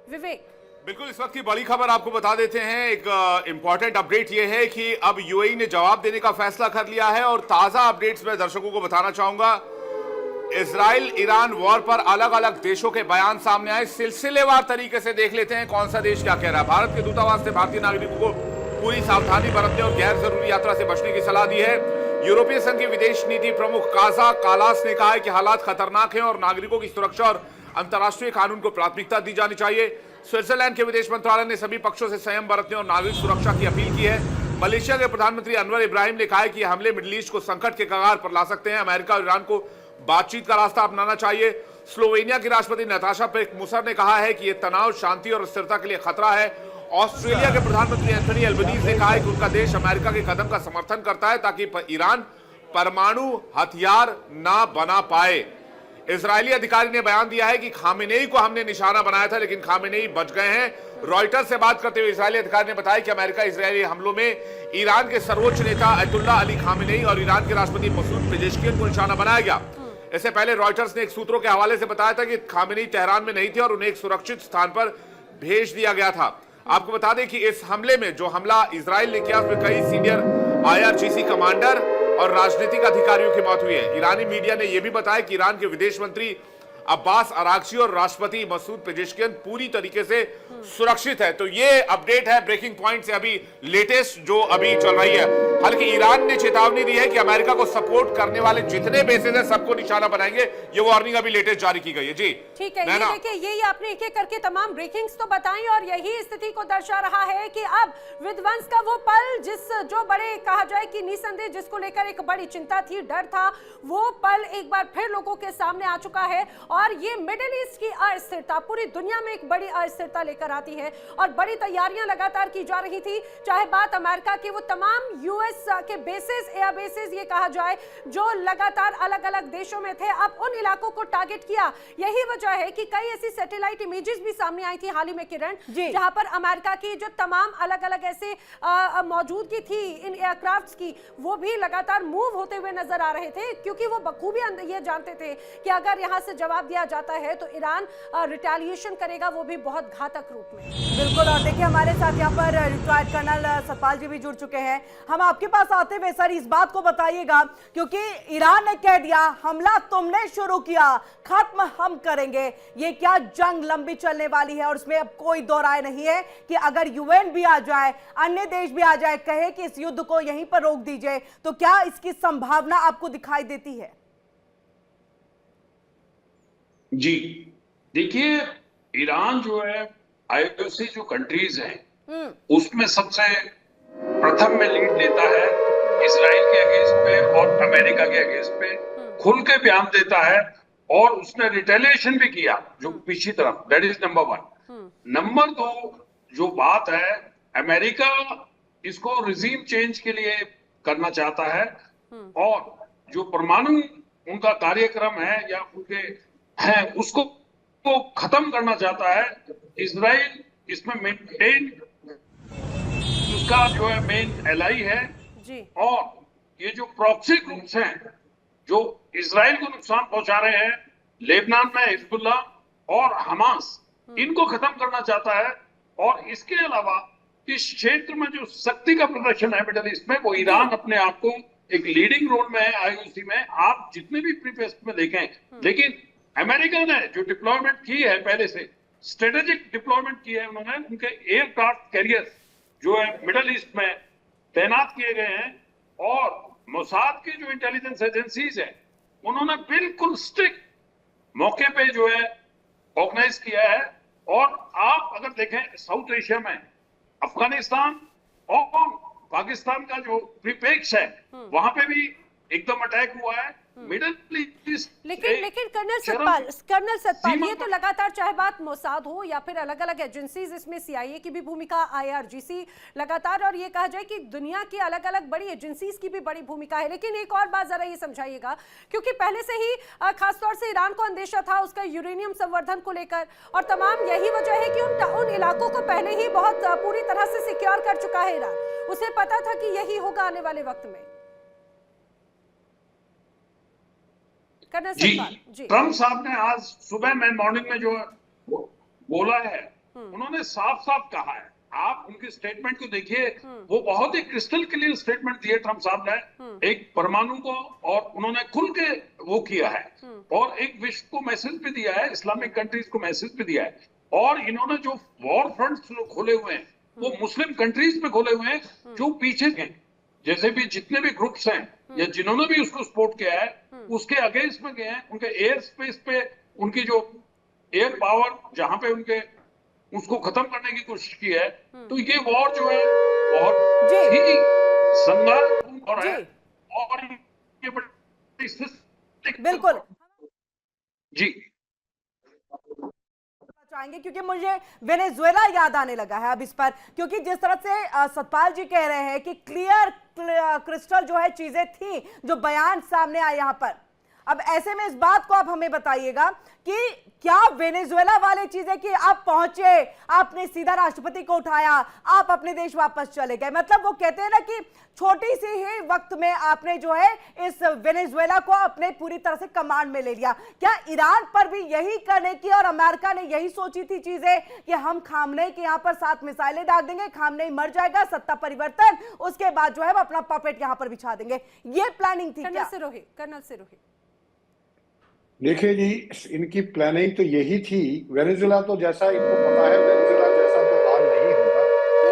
विवेक, बिल्कुल, इस वक्त की बड़ी खबर आपको बता देते हैं। एक इंपॉर्टेंट अपडेट यह है कि अब यूएई ने जवाब देने का फैसला कर लिया है और ताजा अपडेट्स मैं दर्शकों को बताना चाहूंगा। इजराइल ईरान वॉर पर अलग अलग देशों के बयान सामने आए। सिलसिलेवार तरीके से देख लेते हैं कौन सा देश क्या कह रहा है। भारत के दूतावास ने भारतीय नागरिकों को पूरी सावधानी बरतने और गैर जरूरी यात्रा से बचने की सलाह दी है। यूरोपीय संघ के विदेश नीति प्रमुख काजा कालास ने कहा है कि हालात खतरनाक हैं और नागरिकों की सुरक्षा और अंतर्राष्ट्रीय कानून को प्राथमिकता दी जानी चाहिए। स्विट्जरलैंड के विदेश मंत्रालय ने सभी पक्षों से संयम बरतने और नागरिक सुरक्षा की अपील की है। मलेशिया के प्रधानमंत्री अनवर इब्राहिम ने कहा है कि हमले मिडिल ईस्ट को संकट के कगार पर ला सकते हैं। अमेरिका और ईरान को बातचीत का रास्ता अपनाना चाहिए। स्लोवेनिया की राष्ट्रपति नताशा पेक-मुसर ने कहा है कि यह तनाव शांति और स्थिरता के लिए खतरा है। ऑस्ट्रेलिया के प्रधानमंत्री एंथनी अल्बनीज ने कहा है कि उनका देश अमेरिका के कदम का समर्थन करता है ताकि ईरान परमाणु हथियार ना बना पाए। इजरायली अधिकारी ने बयान दिया है कि खामेनेई को हमने निशाना बनाया था लेकिन खामेनेई बच गए हैं। रॉयटर्स से बात करते हुए इजरायली अधिकारी ने बताया कि अमेरिका इजरायली हमलों में ईरान के सर्वोच्च नेता अयतुल्लाह अली खामेनेई और ईरान के राष्ट्रपति मसूद पेजेश्कियन को निशाना बनाया गया। इससे पहले रॉयटर्स ने एक सूत्रों के हवाले से बताया था कि खामेनेई तेहरान में नहीं थे और उन्हें एक सुरक्षित स्थान पर भेज दिया गया था। आपको बता दें कि इस हमले में जो हमला इजराइल ने किया उसमें कई सीनियर IRGC कमांडर और राजनीतिक अधिकारियों की मौत हुई है। ईरानी मीडिया ने यह भी बताया कि ईरान के विदेश मंत्री अब्बास अरागची और राष्ट्रपति मसूद पेजेश्कियन पूरी तरीके से सुरक्षित है। तो ये अपडेट है ब्रेकिंग पॉइंट से अभी लेटेस्ट जो अभी चल रही है। हालांकि ईरान ने चेतावनी दी है कि अमेरिका को सपोर्ट करने वाले जितने बेसेस हैं सबको निशाना बनाएंगे। ये वार्निंग अभी लेटेस्ट जारी की गई है। जी ठीक है, ये देखिए ये आपने एक एक करके तमाम ब्रेकिंग्स तो बताई और यही स्थिति को दर्शा रहा है कि अब विध्वंस का वो पल जो बड़े कहा जाए कि निसंदेह जिसको लेकर एक बड़ी चिंता थी, डर था, वो पल एक बार फिर लोगों के सामने आ चुका है। और ये मिडिल ईस्ट की अस्थिरता पूरी दुनिया में एक बड़ी अस्थिरता लेकर आती है और बड़ी तैयारियां लगातार की जा रही थी। चाहे बात अमेरिका के वो तमाम यूएस के बेसेस, एयर बेसेस ये कहा जाए जो लगातार अलग अलग देशों में थे, अब उन इलाकों को टारगेट किया। यही वजह है कि कई ऐसी सैटेलाइट इमेजेस भी सामने आई थी हाल ही में किरण, जहां पर अमेरिका की जो तमाम अलग अलग ऐसे मौजूदगी थी इन एयरक्राफ्ट्स की, वो भी लगातार मूव होते हुए नजर आ रहे थे, क्योंकि वो बखूबी ये जानते थे कि अगर यहां से जवाब दिया जाता है तो ईरान रिटेलिएशन करेगा, वो भी बहुत घातक रूप में। बिल्कुल। और देखिए हमारे साथ यहाँ पर रिटायर्ड कर्नल सतपाल जी भी जुड़ चुके हैं। हम आपके पास आते हुए सर इस बात को बताइएगा, क्योंकि ईरान ने कह दिया हमला तुमने शुरू किया, खत्म हम करेंगे। ये क्या जंग लंबी चलने वाली है और इसमें अब कोई दो राय नहीं है कि अगर यूएन भी आ जाए, अन्य देश भी आ जाए, कहे कि इस युद्ध को यहीं पर रोक दीजिए, तो क्या इसकी संभावना आपको दिखाई देती है? जी देखिए, ईरान जो है आईओसी जो कंट्रीज हैं उसमें सबसे प्रथम में लीड लेता है, इजराइल के अगेंस्ट पे और अमेरिका के अगेंस्ट पे खुल के बयान देता है और उसने रिटेलिएशन भी किया जो पीछे तरफ। That is number 1। नंबर 2 जो बात है, अमेरिका इसको रिजीम चेंज के लिए करना चाहता है और जो परमाणु उनका कार्यक्रम है या उनके है उसको खत्म करना चाहता है। इजराइल इसमें मेंटेन उसका जो है मेन एलाई है जी। और ये जो प्रॉक्सी ग्रुप्स हैं जो इजराइल को नुकसान पहुंचा रहे हैं, लेबनान में हिजबुल्ला और हमास, इनको खत्म करना चाहता है। और इसके अलावा इस क्षेत्र में जो शक्ति का प्रदर्शन है मिडल ईस्ट में, वो ईरान अपने आप को एक लीडिंग रोल में है आईओसी में। आप जितने भी प्रीफेस्ट में देखें, लेकिन अमेरिका ने जो डिप्लॉयमेंट की है, पहले से स्ट्रेटेजिक डिप्लॉयमेंट की है उन्होंने, उनके एयरक्राफ्ट कैरियर्स जो है मिडल ईस्ट में तैनात किए गए हैं। और मोसाद की जो इंटेलिजेंस एजेंसीज है, उन्होंने बिल्कुल स्ट्रिक्ट मौके पे जो है ऑर्गेनाइज किया है। और आप अगर देखें साउथ एशिया में अफगानिस्तान और पाकिस्तान का जो परिप्रेक्ष है, वहां पे भी एकदम अटैक हुआ है। मिडल ईस्ट लेकिन कर्नल सतपाल, ये तो लगातार चाहे बात मोसाद हो या फिर अलग अलग एजेंसीज, इसमें सीआईए की भी भूमिका, आईआरजीसी लगातार, और ये कहा जाए कि दुनिया की अलग अलग बड़ी एजेंसीज की भी बड़ी भूमिका है। लेकिन एक और बात जरा ये समझाइएगा, क्योंकि पहले से ही खासतौर से ईरान को अंदेशा था उसका यूरेनियम संवर्धन को लेकर, और तमाम यही वजह है कि उन इलाकों को पहले ही बहुत पूरी तरह से सिक्योर कर चुका है ईरान। उसे पता था कि यही होगा आने वाले वक्त में। जी, ट्रम्प साहब ने आज सुबह में मॉर्निंग में जो बोला है, उन्होंने साफ साफ कहा है। आप उनकी स्टेटमेंट को देखिए, वो बहुत ही क्रिस्टल क्लियर स्टेटमेंट दी है ट्रम्प साहब ने, एक परमाणु को, और उन्होंने खुल के वो किया है और एक विश्व को मैसेज भी दिया है, इस्लामिक कंट्रीज को मैसेज भी दिया है। और इन्होंने जो वॉर फ्रंट्स खोले हुए हैं, वो मुस्लिम कंट्रीज में खोले हुए हैं जो पीछे हैं, जैसे भी जितने भी ग्रुप्स हैं या जिन्होंने भी उसको सपोर्ट किया है, उसके अगेंस्ट में गए हैं। उनके एयर स्पेस पे उनकी जो एयर पावर, जहां पे उनके उसको खत्म करने की कोशिश की है। तो ये वॉर जो है बहुत ही संघर्षपूर्ण हो रहा है और ये बड़ी बिल्कुल जी चाहेंगे, क्योंकि मुझे वेनेजुएला याद आने लगा है अब इस पर, क्योंकि जिस तरह से सतपाल जी कह रहे हैं कि क्लियर क्रिस्टल जो है चीजें थी, जो बयान सामने आए यहां पर। अब ऐसे में इस बात को आप हमें बताइएगा कि क्या वेनेजुएला वाले चीजें कि आप पहुंचे, आपने सीधा राष्ट्रपति को उठाया, आप अपने देश वापस चले गए, मतलब वो कहते हैं ना कि छोटी सी ही वक्त में आपने जो है इस वेनेजुएला को अपने पूरी तरह से कमांड में ले लिया। क्या ईरान पर भी यही करने की और अमेरिका ने यही सोची थी चीजें कि हम खामनेई के यहाँ पर 7 मिसाइलें डाल देंगे, खामनेई मर जाएगा, सत्ता परिवर्तन, उसके बाद जो है वो अपना पपेट यहाँ पर बिछा देंगे, ये प्लानिंग थी क्या? कर्नल सिरोही देखिए जी, इनकी प्लानिंग तो यही थी। वेनेजुएला तो जैसा इनको पता है, वेनेजुएला जैसा तो हाल नहीं होगा,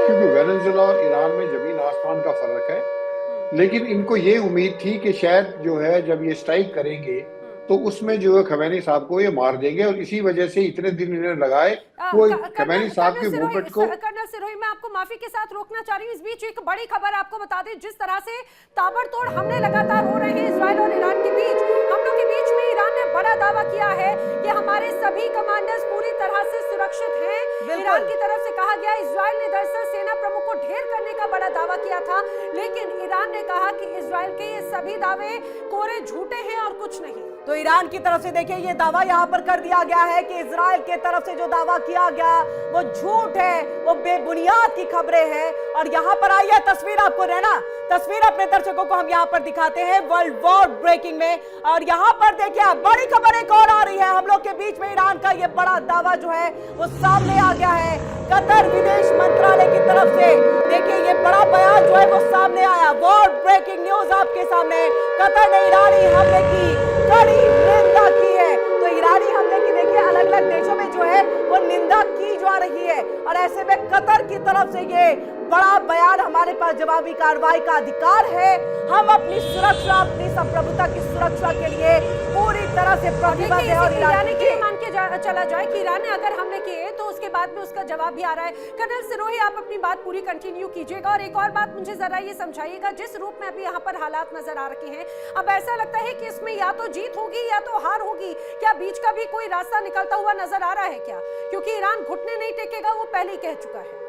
क्योंकि वेनेजुएला और ईरान में जमीन आसमान का फर्क है। लेकिन इनको ये उम्मीद थी कि शायद जो है जब ये स्ट्राइक करेंगे तो उसमें जो है खमैनी साहब को ये मार देंगे, और इसी वजह से इतने दिन इन्हें लगाए वो खमैनी साहब के मूवमेंट को। कर्नल सिरोही, मैं आपको माफी के साथ रोकना चाह रही हूँ। इस बीच एक बड़ी खबर आपको बता दें, जिस तरह से ताबड़तोड़ हमले लगातार हो रहे हैं इजराइल और ईरान के बीच, हमलों के बीच में ईरान ने बड़ा दावा किया है कि हमारे सभी कमांडर्स पूरी तरह से सुरक्षित हैं। ईरान की तरफ से कहा गया, इजराइल ने दरअसल सेना प्रमुख को ढेर करने का बड़ा दावा किया था, लेकिन ईरान ने कहा कि इजराइल के ये सभी दावे कोरे झूठे हैं और कुछ नहीं। तो ईरान की तरफ से देखिए ये दावा यहां पर कर दिया गया है कि इजराइल के तरफ से जो दावा किया गया वो झूठ है, वो बेबुनियाद की खबरें हैं। और यहां पर आई है तस्वीर, आपको रहना तस्वीर अपने दर्शकों को हम यहां पर दिखाते हैं वर्ल्ड वॉर ब्रेकिंग में। और यहां पर देखिए बड़ी खबर एक और आ रही है, हम लोग के बीच में ईरान का ये बड़ा दावा जो है वो सामने आ गया है। कतर विदेश मंत्रालय की तरफ से देखिए ये बड़ा बयान जो है वो सामने आया, वॉर ब्रेकिंग न्यूज आपके सामने। कतर ने ईरानी हमले की कड़ी निंदा की है। तो ईरानी हमले की देखिए अलग अलग देशों में जो है वो निंदा की जा रही है, और ऐसे में कतर की तरफ से ये बड़ा बयान, हमारे पास जवाबी कार्रवाई का अधिकार है, हम अपनी सुरक्षा, अपनी संप्रभुता की सुरक्षा के लिए पूरी तरह से प्रतिबद्ध है। और ईरान के मान के चला जाए कि ईरान ने अगर हमले किए तो उसके बाद में उसका जवाब भी आ रहा है। कर्नल सिरोही, आप अपनी बात पूरी कंटिन्यू कीजिएगा, और एक और बात मुझे जरा ये समझाइएगा, जिस रूप में अभी यहाँ पर हालात नजर आ रखे हैं, अब ऐसा लगता है कि इसमें या तो जीत होगी या तो हार होगी, क्या बीच का भी कोई रास्ता निकलता हुआ नजर आ रहा है क्या? क्योंकि ईरान घुटने नहीं टेकेगा, वो पहले ही कह चुका है।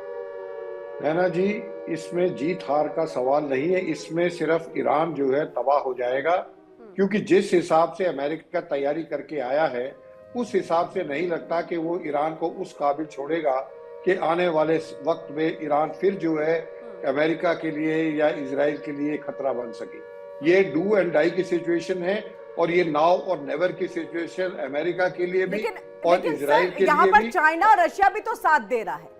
नैना जी, इसमें जीत हार का सवाल नहीं है, इसमें सिर्फ ईरान जो है तबाह हो जाएगा, क्योंकि जिस हिसाब से अमेरिका तैयारी करके आया है उस हिसाब से नहीं लगता कि वो ईरान को उस काबिल छोड़ेगा कि आने वाले वक्त में ईरान फिर जो है अमेरिका के लिए या इजराइल के लिए खतरा बन सके। ये डू एंड डाई की सिचुएशन है और ये नाउ और नेवर की सिचुएशन अमेरिका के लिए भी और इजराइल के लिए भी। यहाँ पर चाइना और रशिया भी तो साथ दे रहा है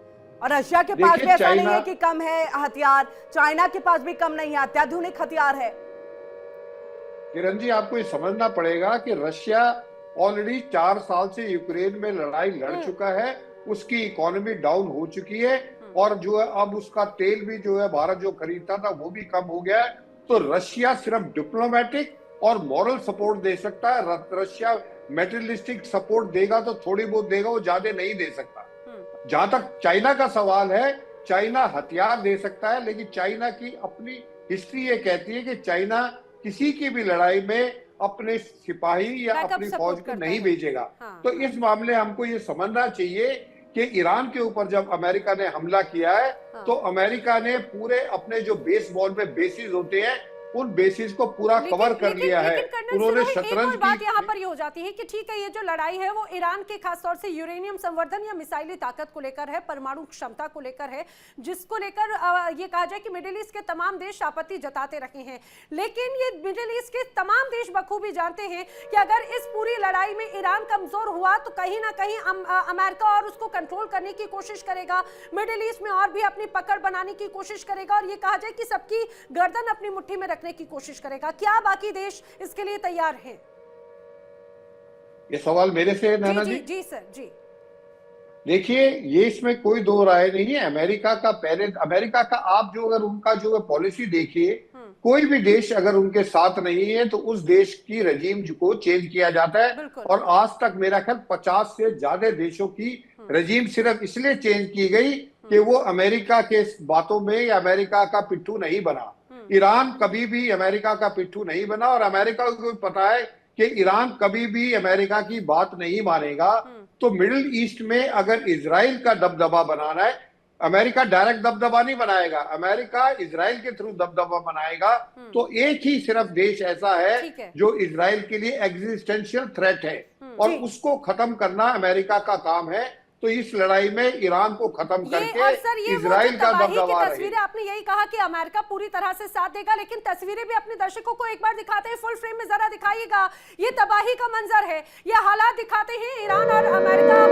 और रशिया के पास भी ऐसा नहीं है कि कम है हथियार, चाइना के पास भी कम नहीं है, अत्याधुनिक हथियार है। किरण जी, आपको ये समझना पड़ेगा कि रशिया ऑलरेडी 4 साल से यूक्रेन में लड़ाई लड़ चुका है, उसकी इकोनॉमी डाउन हो चुकी है और जो है अब उसका तेल भी जो है भारत जो खरीदता था वो भी कम हो गया है। तो रशिया सिर्फ डिप्लोमेटिक और मॉरल सपोर्ट दे सकता है। रशिया मेटेरियलिस्टिक सपोर्ट देगा तो थोड़ी बहुत देगा, वो ज्यादा नहीं दे सकता। जहां तक चाइना का सवाल है, चाइना हथियार दे सकता है, लेकिन चाइना की अपनी हिस्ट्री ये कहती है कि चाइना किसी की भी लड़ाई में अपने सिपाही या अपनी फौज को नहीं भेजेगा। तो इस मामले हमको ये समझना चाहिए कि ईरान के ऊपर जब अमेरिका ने हमला किया है तो अमेरिका ने पूरे अपने जो बेसबॉल में बेसिस होते हैं उन बेसिस को पूरा कवर कर लिया है। उन्होंने शतरंज की बात यहाँ पर ये हो जाती है कि ठीक है, ये जो लड़ाई है वो ईरान के खासतौर से यूरेनियम संवर्धन या मिसाइली ताकत को लेकर है, परमाणु क्षमता को लेकर है, जिसको लेकर ये कहा जाए कि मिडिल ईस्ट के तमाम देश आपत्ति जताते रहे हैं। लेकिन ये मिडिल ईस्ट के तमाम देश बखूबी जानते हैं कि अगर इस पूरी लड़ाई में ईरान कमजोर हुआ तो कहीं ना कहीं अमेरिका और उसको कंट्रोल करने की कोशिश करेगा, मिडिल ईस्ट में और भी अपनी पकड़ बनाने की कोशिश करेगा और ये कहा जाए कि सबकी गर्दन अपनी मुट्ठी में रखने की कोशिश करेगा। क्या बाकी देश इसके लिए तैयार हैं? ये सवाल मेरे से है नाना जी। जी सर, जी देखिए, ये इसमें कोई दो राय नहीं है। अमेरिका का आप जो अगर उनका जो है पॉलिसी देखिए, कोई भी देश अगर उनके साथ नहीं है तो उस देश की रजीम को चेंज किया जाता है और आज तक मेरा ख्याल 50 से ज्यादा देशों की रजीम सिर्फ इसलिए चेंज की गई कि वो अमेरिका के बातों में या अमेरिका का पिट्ठू नहीं बना। ईरान कभी भी अमेरिका का पिट्ठू नहीं बना और अमेरिका को पता है कि ईरान कभी भी अमेरिका की बात नहीं मानेगा। तो मिडिल ईस्ट में अगर इजराइल का दबदबा बनाना है, अमेरिका डायरेक्ट दबदबा नहीं बनाएगा, अमेरिका इजराइल के थ्रू दबदबा बनाएगा। तो एक ही सिर्फ देश ऐसा है जो इजराइल के लिए एग्जिस्टेंशियल थ्रेट है और उसको खत्म करना अमेरिका का काम है। तो इस लड़ाई में ईरान को खत्म करके इजराइल का दबदबा रहे। तस्वीरें आपने यही कहा कि अमेरिका पूरी तरह से साथ देगा, लेकिन तस्वीरें भी अपने दर्शकों को एक बार दिखाते हैं, फुल फ्रेम में जरा दिखाइएगा। ये तबाही का मंजर है, ये हालात दिखाते हैं ईरान और अमेरिका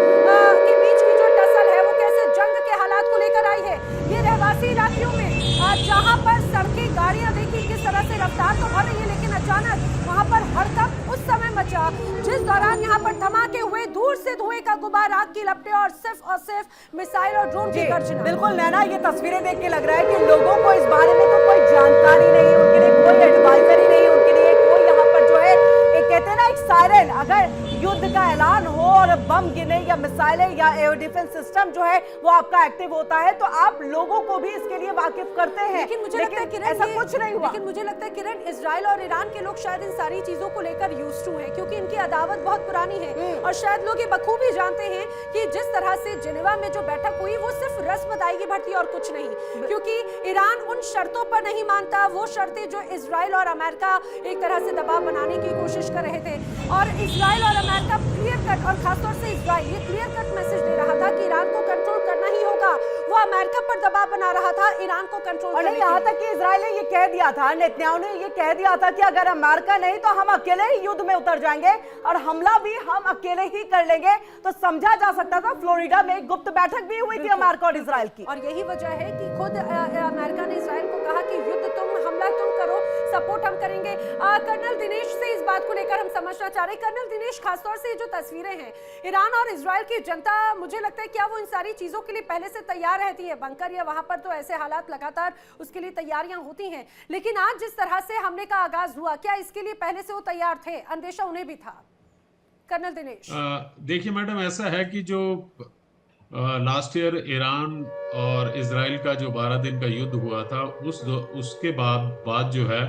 के बीच की जो टसल है वो कैसे जंग के हालात को लेकर आई है। ये रहवासी इलाकों में जहाँ पर सड़कें, गाड़ियां देखी किस तरह से रफ्तार तो बढ़ रही है, लेकिन अचानक वहाँ पर हड़कंप उस समय मचा जिस दौरान यहाँ पर धमाके हुए, दूर से धुएं का गुबार, आग की लपटें और सिर्फ मिसाइल और ड्रोन की गर्जना। बिल्कुल नैना, ये तस्वीरें देख के लग रहा है कि लोगों को इस बारे में तो कोई जानकारी नहीं, उनके लिए कोई एडवाइजरी नहीं, उनके लिए कोई यहाँ पर जो है एक कहते हैं ना एक सायरन, अगर युद्ध का ऐलान हो और बम गिरे या मिसाइलें या एयर डिफेंस सिस्टम जो है वो आपका एक्टिव होता है तो आप लोगों को भी इसके लिए वाकिफ करते हैं। लेकिन मुझे लगता है किरण, ऐसा कुछ नहीं हुआ। लेकिन मुझे लगता है किरण, इजराइल और ईरान के लोग शायद इन सारी चीजों को लेकर यूज्ड टू हैं, क्योंकि इनकी अदावत बहुत पुरानी है और शायद लोग ये बखूबी जानते हैं कि जिस तरह से जिनेवा में जो बैठक हुई वो सिर्फ रस्म अदायगी भर थी और कुछ नहीं, क्योंकि ईरान उन शर्तों पर नहीं मानता, वो शर्तें जो इजराइल और अमेरिका एक तरह से दबाव बनाने की कोशिश कर रहे थे। और इजराइल और अमेरिका क्लियर कट, और खासतौर से इजराइल ये क्लियर कट मैसेज दे रहा था कि ईरान को कंट्रोल करना ही होगा। वो अमेरिका पर दबाव बना रहा था ईरान को कंट्रोल करने के लिए। यहाँ तक कि इजराइल ने ये कह दिया था, नेतन्याहू ने ये कह दिया था कि अगर अमेरिका नहीं तो हम अकेले ही युद्ध में उतर जाएंगे और हमला भी हम अकेले ही कर लेंगे। तो समझा जा सकता था, फ्लोरिडा में एक गुप्त बैठक भी हुई थी अमेरिका और इजराइल की। और यही वजह है कि खुद अमेरिका ने इजराइल को कहा कि युद्ध हमला तुम करो, सपोर्ट हम करेंगे। कर्नल दिनेश से इस बात को लेकर हम समझना चाह रहे हैं। कर्नल दिनेश, खासतौर से जो तस्वीरें हैं ईरान और इजराइल की जनता, मुझे लगता है क्या वो इन सारी चीजों के लिए पहले से तैयार रहती है? बंकर या वहां पर तो ऐसे हालात लगातार उसके लिए तैयारियां होती हैं, लेकिन आज जिस तरह से हमले का आगाज हुआ, क्या इसके लिए पहले से वो तैयार थे? अंदेशा उन्हें भी था? कर्नल दिनेश, देखिए मैडम, ऐसा है कि जो लास्ट ईयर ईरान और इजराइल का जो 12 दिन का युद्ध हुआ था उसके बाद जो है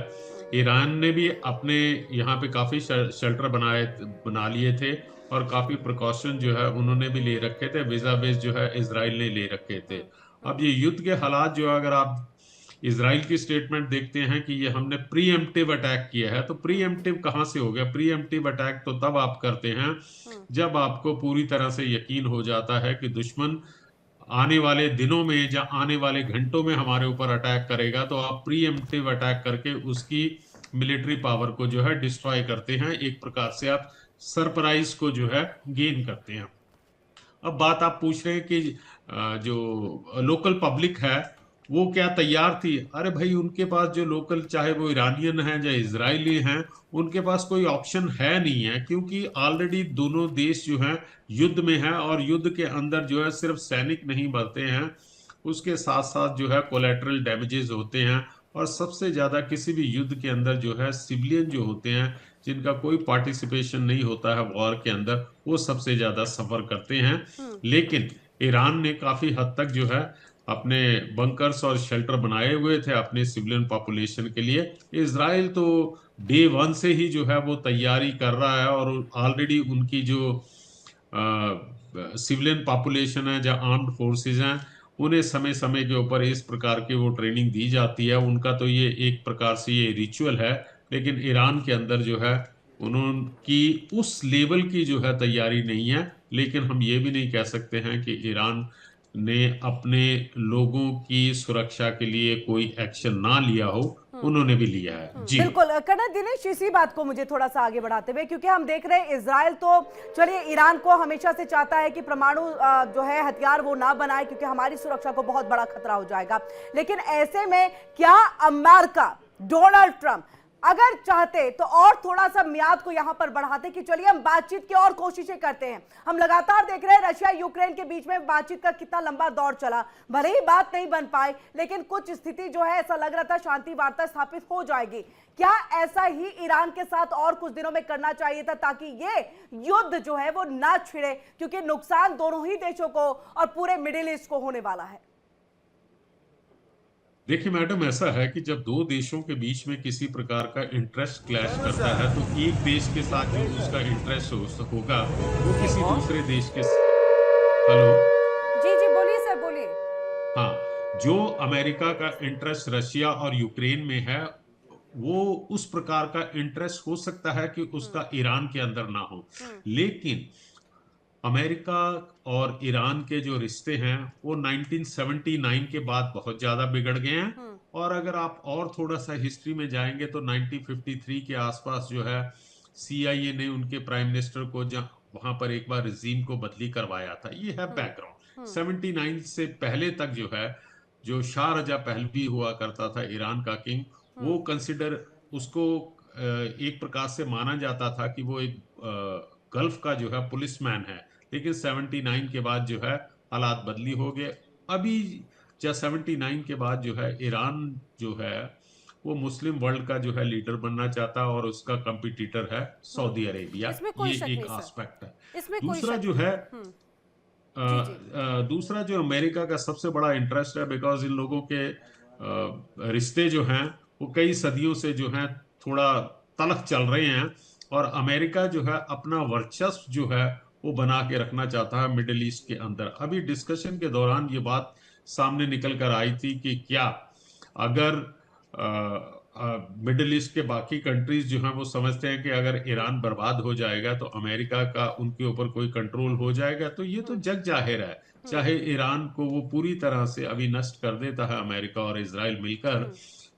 ईरान ने भी अपने यहाँ पे काफी शेल्टर बना लिए थे और काफी प्रिकॉशन जो है उन्होंने भी ले रखे थे, वीजा बेस जो है इजराइल ने ले रखे थे। अब ये युद्ध के हालात जो अगर आप इजराइल की स्टेटमेंट देखते हैं कि ये हमने प्रीएम्प्टिव अटैक किया है। तो प्रीएम्प्टिव कहाँ से हो गया? प्रीएम्प्टिव अटैक तो तब आप करते हैं जब आपको पूरी तरह से यकीन हो जाता है कि दुश्मन आने वाले दिनों में या आने वाले घंटों में हमारे ऊपर अटैक करेगा, तो आप प्रीएम्प्टिव अटैक करके उसकी मिलिट्री पावर को जो है डिस्ट्रॉय करते हैं। एक प्रकार से आप सरप्राइज को जो है गेन करते हैं। अब बात आप पूछ रहे हैं कि जो लोकल पब्लिक है वो क्या तैयार थी? अरे भाई, उनके पास जो लोकल, चाहे वो ईरानियन हैं या इजरायली हैं, उनके पास कोई ऑप्शन है नहीं है, क्योंकि ऑलरेडी दोनों देश जो हैं युद्ध में हैं और युद्ध के अंदर जो है सिर्फ सैनिक नहीं मरते हैं, उसके साथ साथ जो है कोलैटरल डैमेजेस होते हैं। और सबसे ज्यादा किसी भी युद्ध के अंदर जो है सिविलियन जो होते हैं, जिनका कोई पार्टिसिपेशन नहीं होता है वॉर के अंदर, वो सबसे ज्यादा सफर करते हैं। लेकिन ईरान ने काफी हद तक जो है अपने बंकर्स और शेल्टर बनाए हुए थे अपने सिविलियन पॉपुलेशन के लिए। इजराइल तो डे 1 से ही जो है वो तैयारी कर रहा है और ऑलरेडी उनकी जो सिविलियन पॉपुलेशन है, जहाँ आर्म्ड फोर्सेज हैं, उन्हें समय समय के ऊपर इस प्रकार की वो ट्रेनिंग दी जाती है। उनका तो ये एक प्रकार से ये रिचुअल है। लेकिन ईरान के अंदर जो है उनकी उस लेवल की जो है तैयारी नहीं है। लेकिन हम ये भी नहीं कह सकते हैं कि ईरान ने अपने लोगों की सुरक्षा के लिए कोई एक्शन ना लिया हो, उन्होंने भी लिया है। जी बिल्कुल। कर्नल दिनेश, इसी बात को मुझे थोड़ा सा आगे बढ़ाते हुए, क्योंकि हम देख रहे हैं इजराइल तो चलिए ईरान को हमेशा से चाहता है कि परमाणु जो है हथियार वो ना बनाए, क्योंकि हमारी सुरक्षा को बहुत बड़ा खतरा हो जाएगा। लेकिन ऐसे में क्या अमेरिका, डोनाल्ड ट्रंप अगर चाहते तो और थोड़ा सा म्याद को यहां पर बढ़ाते कि चलिए हम बातचीत की और कोशिशें करते हैं। हम लगातार देख रहे हैं रशिया यूक्रेन के बीच में बातचीत का कितना लंबा दौर चला, भले ही बात नहीं बन पाए, लेकिन कुछ स्थिति जो है ऐसा लग रहा था शांति वार्ता स्थापित हो जाएगी। क्या ऐसा ही ईरान के साथ और कुछ दिनों में करना चाहिए था, ताकि ये युद्ध जो है वो ना छिड़े, क्योंकि नुकसान दोनों ही देशों को और पूरे मिडिल ईस्ट को होने वाला है? देखिए मैडम, ऐसा है कि जब दो देशों के बीच में किसी प्रकार का इंटरेस्ट क्लैश करता है, तो एक देश के साथ जो उसका इंटरेस्ट होगा वो किसी दूसरे देश के हेलो जी जी बोलिए सर, बोलिए। हाँ, जो अमेरिका का इंटरेस्ट रशिया और यूक्रेन में है, वो उस प्रकार का इंटरेस्ट हो सकता है कि उसका ईरान के अंदर ना हो। लेकिन अमेरिका और ईरान के जो रिश्ते हैं वो 1979 के बाद बहुत ज्यादा बिगड़ गए हैं। और अगर आप और थोड़ा सा हिस्ट्री में जाएंगे तो 1953 के आसपास जो है CIA ने उनके प्राइम मिनिस्टर को वहां पर एक बार रिजीम को बदली करवाया था। ये है बैकग्राउंड। 79 से पहले तक जो है, जो शाह रजा पहलवी हुआ करता था ईरान का किंग, वो कंसिडर उसको एक प्रकार से माना जाता था कि वो एक गल्फ का जो है पुलिसमैन है। लेकिन 79 के बाद जो है हालात बदली हो गए। अभी जब 79 के बाद जो है ईरान जो है वो मुस्लिम वर्ल्ड का जो है लीडर बनना चाहता है और उसका कंपटीटर है सऊदी अरेबिया। ये एक एस्पेक्ट है। दूसरा जो है दूसरा जो अमेरिका का सबसे बड़ा इंटरेस्ट है, बिकॉज इन लोगों के रिश्ते जो हैं वो कई सदियों से जो है थोड़ा तलख चल रहे हैं, और अमेरिका जो है अपना वर्चस्व जो है वो बना के रखना चाहता है मिडिल ईस्ट के अंदर। अभी डिस्कशन के दौरान ये बात सामने निकल कर आई थी कि क्या अगर मिडिल ईस्ट के बाकी कंट्रीज जो हैं वो समझते हैं कि अगर ईरान बर्बाद हो जाएगा तो अमेरिका का उनके ऊपर कोई कंट्रोल हो जाएगा। तो ये तो जग जाहिर है, चाहे ईरान को वो पूरी तरह से अभी नष्ट कर देता है अमेरिका और इजराइल मिलकर,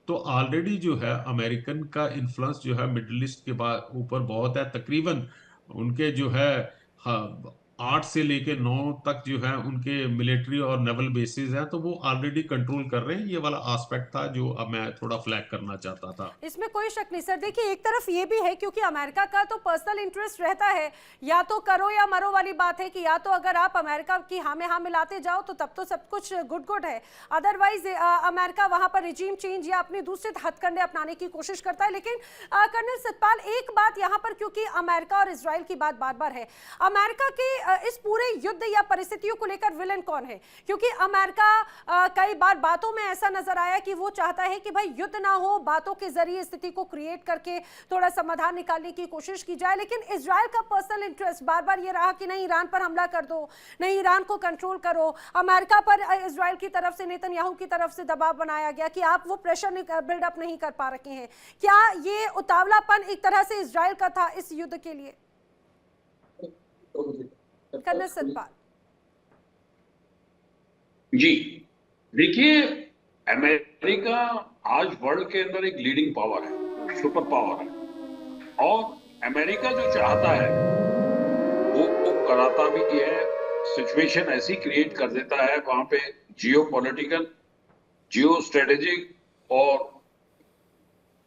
तो ऑलरेडी जो है अमेरिकन का इन्फ्लुएंस जो है मिडिल ईस्ट के ऊपर बहुत है। तकरीबन उनके जो है 8 से लेके 9 तक जो है उनके मिलिट्री और नेवल बेसिस हैं, तो वो ऑलरेडी कंट्रोल कर रहे हैं। ये वाला एस्पेक्ट था जो अब मैं थोड़ा फ्लैग करना चाहता था। इसमें कोई शक नहीं सर। देखिए, एक तरफ ये भी है क्योंकि अमेरिका का तो पर्सनल इंटरेस्ट रहता है, या तो करो या मरो वाली बात है कि या तो अगर आप अमेरिका की हाँ में हाँ मिलाते जाओ तो तब तो सब कुछ गुड है, अदरवाइज अमेरिका वहां पर रिजीम चेंज या अपने दूसरे हथकंडे अपनाने की कोशिश करता है। लेकिन कर्नल सतपाल, एक बात यहाँ पर, क्योंकि अमेरिका और इजराइल की बात बार बार है, अमेरिका के इस पूरे युद्ध या परिस्थितियों को लेकर विलेन कौन है? क्योंकि अमेरिका कई बार बातों में ऐसा नजर आया कि वो चाहता है कि भाई युद्ध ना हो, बातों के जरिए स्थिति को क्रिएट करके थोड़ा समाधान निकालने की कोशिश की जाए, लेकिन इजराइल का पर्सनल इंटरेस्ट बार बार ये रहा कि नहीं ईरान पर हमला कर दो, नहीं ईरान को कंट्रोल करो। अमेरिका पर इजराइल की तरफ से, नेतन्याहू की तरफ से दबाव बनाया गया कि आप वो प्रेशर बिल्डअप नहीं कर पा रखे हैं। क्या ये उतावलापन एक तरह से इजराइल का था इस युद्ध के लिए? कर्नल सतपाल जी, देखिए, अमेरिका आज वर्ल्ड के अंदर एक लीडिंग पावर है, सुपर पावर है, और अमेरिका जो चाहता है वो कराता भी है। सिचुएशन ऐसी क्रिएट कर देता है वहां पे, जियोपॉलिटिकल, जियो स्ट्रेटेजिक और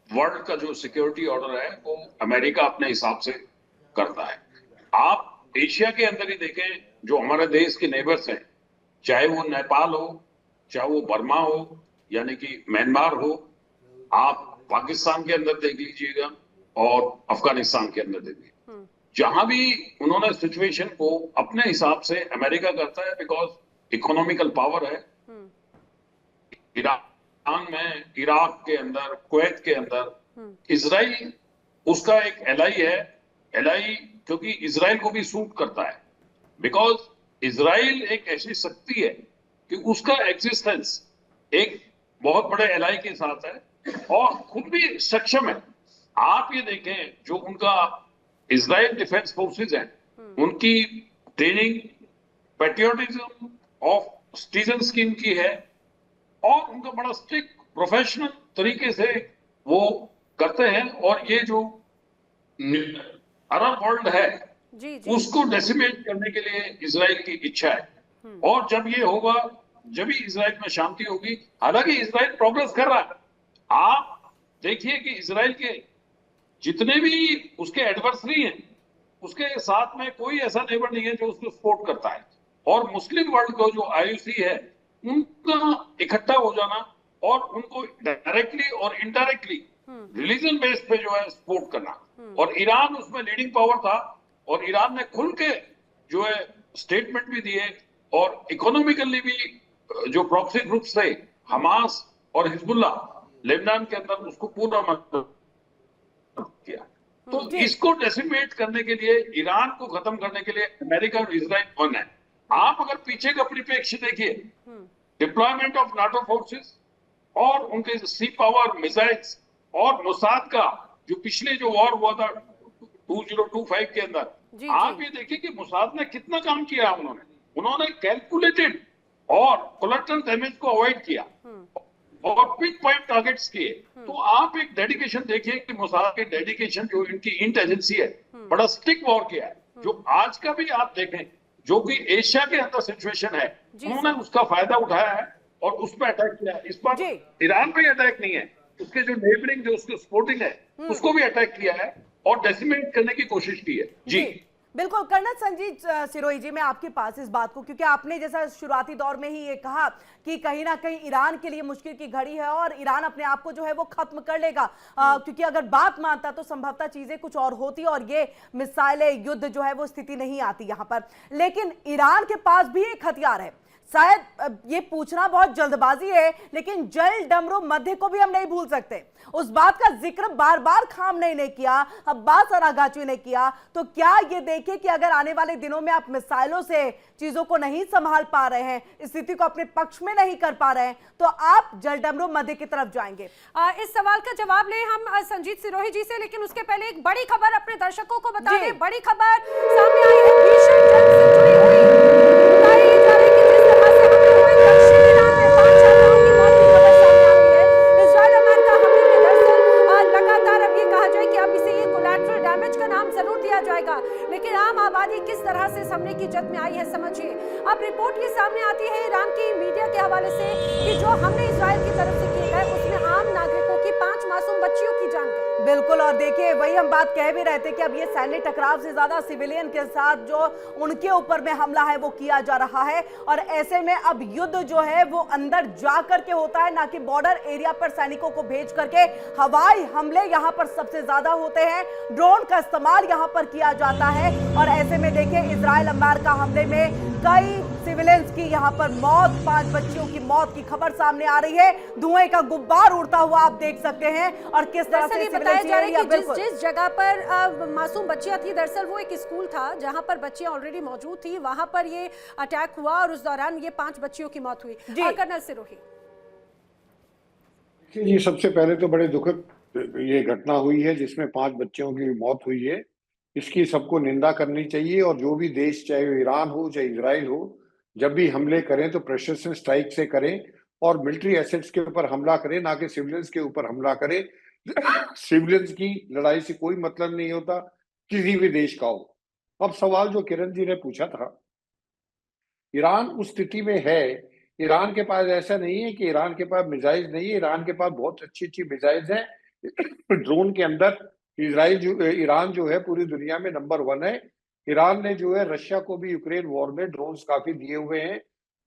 वर्ल्ड का जो सिक्योरिटी ऑर्डर है वो अमेरिका अपने हिसाब से करता है। आप एशिया के अंदर ही देखें, जो हमारे देश के नेबर्स हैं, चाहे वो नेपाल हो, चाहे वो बर्मा हो, यानी कि म्यांमार हो, आप पाकिस्तान के अंदर देख लीजिएगा और अफगानिस्तान के अंदर देखिए, जहां भी उन्होंने सिचुएशन को अपने हिसाब से अमेरिका करता है, बिकॉज इकोनॉमिकल पावर है। ईरान में, इराक के अंदर, कुवैत के अंदर इजराइल उसका एक एलाई है। एलाई क्योंकि इजराइल को भी सूट करता है, बिकॉज इजराइल एक ऐसी शक्ति है कि उसका एग्जिस्टेंस एक बहुत बड़े एलाई के साथ है और खुद भी सक्षम है। आप ये देखें, जो उनका इजराइल डिफेंस फोर्सेस हैं, उनकी training patriotism of citizen scheme की है और उनका बड़ा स्ट्रिक्ट प्रोफेशनल तरीके से वो करते हैं। और ये जो अरब वर्ल्ड है उसको डेसिमेट करने के लिए इजराइल की इच्छा है, और जब ये होगा, जब ही इजराइल में शांति होगी। हालांकि इजराइल प्रोग्रेस कर रहा है। आप देखिए कि इजराइल के जितने भी उसके एडवर्सरी हैं, उसके साथ में कोई ऐसा नेबर नहीं है जो उसको सपोर्ट करता है। और मुस्लिम वर्ल्ड को जो आईओसी है, उनका इकट्ठा हो जाना और उनको डायरेक्टली और इनडायरेक्टली रिलीजन बेस पे जो है सपोर्ट करना। और ईरान उसमें लीडिंग पावर था और ईरान ने खुल के जो है स्टेटमेंट भी दिए और इकोनॉमिकली भी जो प्रॉक्सी ग्रुप्स थे, हमास और हिजबुल्ला लेबनान के अंदर, उसको पूरा मदद किया। तो इसको डेसिमेट करने के लिए, ईरान को खत्म करने के लिए अमेरिका और इजराइल वन है। आप अगर पीछे का परिप्रेक्ष्य देखिए, डिप्लॉयमेंट ऑफ नाटो फोर्सेस और उनके सी पावर मिसाइल्स और मोसाद का जो पिछले जो वॉर हुआ था 2025 के अंदर, आप ये देखिए कि मोसाद ने कितना काम किया। उन्होंने कैलकुलेटेड और कोलैटरल डैमेज को अवॉइड किया और पिक पॉइंट टारगेट्स किए। तो आप एक डेडिकेशन देखिए कि मोसाद की डेडिकेशन, जो इनकी इंट एजेंसी है, बड़ा स्टिक वॉर किया है। जो आज का भी आप देखें, जो कि एशिया के अंदर सिचुएशन है, उन्होंने उसका फायदा उठाया है और उस पर अटैक किया है। इस बार ईरान पे अटैक नहीं है, उसके जो नेबरिंग, जो उसके सपोर्टिंग है, उसको भी अटैक किया है और डेसिमेट करने की कोशिश की है। जी बिल्कुल। कर्नल संजीत सिरोही जी, मैं आपके पास इस बात को, क्योंकि आपने जैसा शुरुआती दौर में ही ये कहा कि कहीं ना कहीं ईरान के लिए मुश्किल की घड़ी है और ईरान अपने आप को जो है वो खत्म कर लेगा, क्योंकि अगर बात मानता तो संभवतः चीजें कुछ और होती और ये मिसाइलें, युद्ध जो है वो स्थिति नहीं आती यहां पर। लेकिन ईरान के पास भी एक हथियार है। शायद ये पूछना बहुत जल्दबाजी है, लेकिन जल डमरू मध्य को भी हम नहीं भूल सकते। उस बात का जिक्र बार बार खामनेई ने किया, अब्बास अरागाची ने किया। तो क्या ये देखिए कि अगर आने वाले दिनों में आप मिसाइलों से चीजों को नहीं संभाल पा रहे हैं, स्थिति को अपने पक्ष में नहीं कर पा रहे हैं, तो आप जल डमरू मध्य की तरफ जाएंगे? इस सवाल का जवाब ले हम संजीत सिरोही जी से, लेकिन उसके पहले एक बड़ी खबर अपने दर्शकों को बता दें। बड़ी खबर सामने आई है, भीषण जंग से जुड़ी हुई। बताई जा रही कि जिस तरह से हमले हुए दक्षिण ईरान में 5 छात्राओं की मौत की खबर सामने आ रही है। इजराइल अमेरिका हमले में दरअसल लगातार अब ये कहा जाए कि अब इसे ये कोलैटरल डैमेज का नाम जरूर दिया जाएगा, लेकिन आम आबादी किस तरह से इस हमले की जद में आई है, समझिए। अब रिपोर्ट ये सामने आती है ईरान की मीडिया के हवाले से कि जो हमले इजराइल की तरफ से किए गए उसमें आम नागरिकों की 5 मासूम मासूम बच्चियों की जान गई। बिल्कुल, और देखिए वही हम बात कह भी रहे थे कि अब ये सैन्य टकराव से ज्यादा सिविलियन के साथ जो उनके ऊपर में हमला है वो किया जा रहा है, और ऐसे में अब युद्ध जो है वो अंदर जा करके होता है, ना कि बॉर्डर एरिया पर सैनिकों को भेज करके। हवाई हमले यहां पर सबसे ज्यादा होते हैं, ड्रोन का इस्तेमाल यहां पर किया जाता है, और ऐसे में देखिए इजराइल अमेरिका हमले में कई सिविलियंस की यहां पर मौत, 5 बच्चियों की मौत की खबर सामने आ रही है। धुएं का गुब्बार उड़ता हुआ आप देख सकते हैं, और किस तरह से बताया जा रहा है कि जिस जगह पर मासूम बच्चियां थी, दरअसल वो एक स्कूल था जहां पर बच्चियां ऑलरेडी मौजूद थी, वहां पर ये अटैक हुआ और उस दौरान ये 5 बच्चियों की मौत हुई। कर्नल सिरोही ये सबसे पहले तो बड़े दुखद ये घटना हुई है जिसमें 5 बच्चों की मौत हुई है। इसकी सबको निंदा करनी चाहिए, और जो भी देश, चाहे वो ईरान हो चाहे इजराइल हो, जब भी हमले करें तो प्रेसिशन स्ट्राइक से करें और मिलिट्री एसेट्स के ऊपर हमला करें, ना कि सिविलियंस के ऊपर हमला करें। सिविलियंस की लड़ाई से कोई मतलब नहीं होता, किसी भी देश का हो। अब सवाल जो किरण जी ने पूछा था, ईरान उस स्थिति में है, ईरान के पास ऐसा नहीं है कि ईरान के पास मिसाइल नहीं है, ईरान के पास बहुत अच्छी अच्छी मिसाइल हैं। ड्रोन के अंदर ईरान जो है पूरी दुनिया में नंबर 1 है। ईरान ने जो है रशिया को भी यूक्रेन वॉर में ड्रोन्स काफी दिए हुए हैं।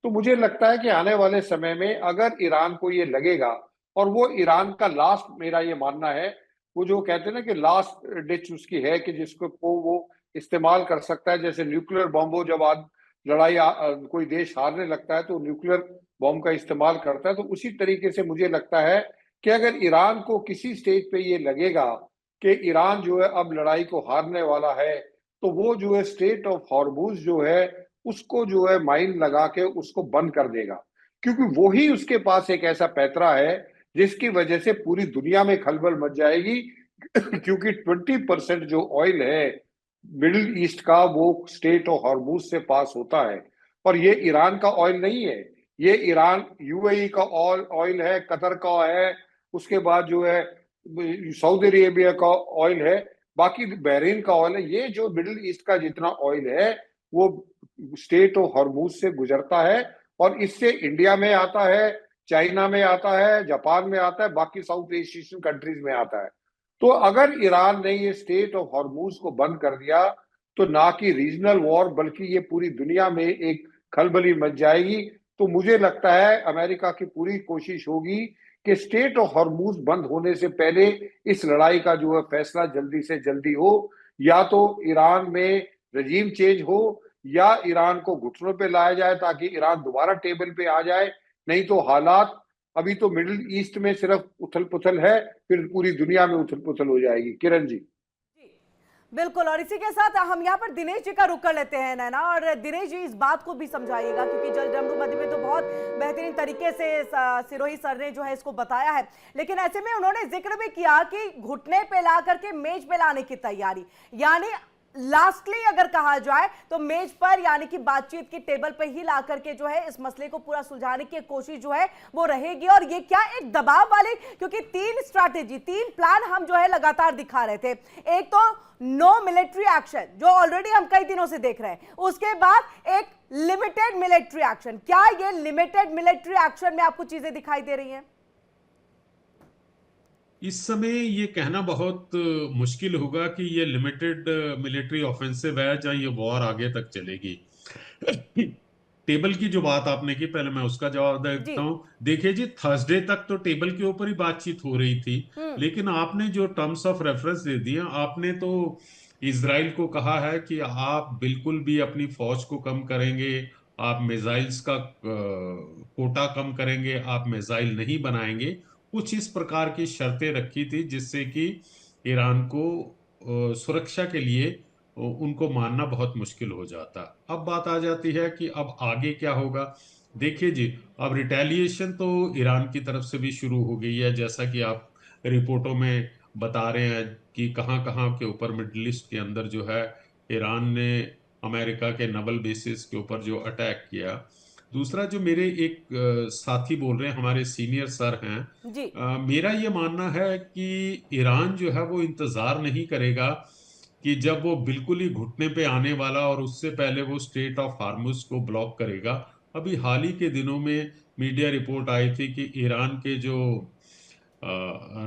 तो मुझे लगता है कि आने वाले समय में अगर ईरान को ये लगेगा, और वो ईरान का लास्ट, मेरा ये मानना है, वो जो कहते हैं ना कि लास्ट डिच उसकी है कि जिसको वो इस्तेमाल कर सकता है, जैसे न्यूक्लियर बॉम्ब हो, जब आज लड़ाई कोई देश हारने लगता है तो न्यूक्लियर बॉम्ब का इस्तेमाल करता है। तो उसी तरीके से मुझे लगता है कि अगर ईरान को किसी स्टेज पे ये लगेगा कि ईरान जो है अब लड़ाई को हारने वाला है, तो वो जो है स्ट्रेट ऑफ हॉर्मुज जो है उसको जो है माइन लगा के उसको बंद कर देगा, क्योंकि वो ही उसके पास एक ऐसा पैतरा है जिसकी वजह से पूरी दुनिया में खलबल मच जाएगी। क्योंकि 20% जो ऑयल है मिडिल ईस्ट का, वो स्टेट ऑफ हॉर्मुज से पास होता है, और ये ईरान का ऑयल नहीं है, ये ईरान यूएई का ऑयल है, कतर का है, उसके बाद जो है सऊदी अरेबिया का ऑयल है, बाकी बहरीन का ऑयल है। ये जो मिडिल ईस्ट का जितना ऑयल है वो स्टेट ऑफ हॉर्मुज से गुजरता है, और इससे इंडिया में आता है, चाइना में आता है, जापान में आता है, बाकी साउथ एशियन कंट्रीज में आता है। तो अगर ईरान ने ये स्टेट ऑफ हॉर्मुज को बंद कर दिया तो ना कि रीजनल वॉर बल्कि ये पूरी दुनिया में एक खलबली मच जाएगी। तो मुझे लगता है अमेरिका की पूरी कोशिश होगी कि स्टेट ऑफ हॉर्मुज बंद होने से पहले इस लड़ाई का जो है फैसला जल्दी से जल्दी हो, या तो ईरान में रजीम चेंज हो या ईरान को घुटनों पे लाया जाए ताकि ईरान दोबारा टेबल पे आ जाए। नहीं तो हालात, अभी तो मिडिल ईस्ट में सिर्फ उथल पुथल है, फिर पूरी दुनिया में उथल पुथल हो जाएगी। किरण जी बिल्कुल, और इसी के साथ हम यहाँ पर दिनेश जी का रुख कर लेते हैं नैना, और दिनेश जी इस बात को भी समझाइएगा क्योंकि जल डमरू मध्य में तो बहुत बेहतरीन तरीके से सिरोही सर ने जो है इसको बताया है, लेकिन ऐसे में उन्होंने जिक्र भी किया कि घुटने पे ला करके मेज पे लाने की तैयारी, यानी लास्टली अगर कहा जाए तो मेज पर यानी कि बातचीत की टेबल पर ही ला करके जो है इस मसले को पूरा सुलझाने की कोशिश जो है वो रहेगी। और ये क्या एक दबाव वाले, क्योंकि 3 स्ट्रैटेजी, 3 प्लान हम जो है लगातार दिखा रहे थे। एक तो नो मिलिट्री एक्शन जो ऑलरेडी हम कई दिनों से देख रहे हैं, उसके बाद एक लिमिटेड मिलिट्री एक्शन। क्या ये लिमिटेड मिलिट्री एक्शन में आपको चीजें दिखाई दे रही हैं? इस समय ये कहना बहुत मुश्किल होगा कि ये लिमिटेड मिलिट्री ऑफेंसिव है या ये वॉर आगे तक चलेगी। टेबल की जो बात आपने की, पहले मैं उसका जवाब देता हूं। देखिए जी, थर्सडे तक तो टेबल के ऊपर ही बातचीत हो रही थी, लेकिन आपने जो टर्म्स ऑफ रेफरेंस दे दिए, आपने तो इजराइल को कहा है कि आप बिल्कुल भी अपनी फौज को कम करेंगे, आप मिसाइल्स का कोटा कम करेंगे, आप मिसाइल नहीं बनाएंगे, कुछ इस प्रकार की शर्तें रखी थी जिससे कि ईरान को सुरक्षा के लिए उनको मानना बहुत मुश्किल हो जाता। अब बात आ जाती है कि अब आगे क्या होगा। देखिए जी, अब रिटेलिएशन तो ईरान की तरफ से भी शुरू हो गई है, जैसा कि आप रिपोर्टों में बता रहे हैं कि कहाँ-कहाँ के ऊपर मिडिल ईस्ट के अंदर जो है ईरान ने अमेरिका के नेवल बेसिस के ऊपर जो अटैक किया। दूसरा, जो मेरे एक साथी बोल रहे हैं, हमारे सीनियर सर हैं जी। मेरा ये मानना है कि ईरान जो है वो इंतजार नहीं करेगा कि जब वो बिल्कुल ही घुटने पे आने वाला और उससे पहले वो स्ट्रेट ऑफ हार्मुज को ब्लॉक करेगा। अभी हाल ही के दिनों में मीडिया रिपोर्ट आई थी कि ईरान के जो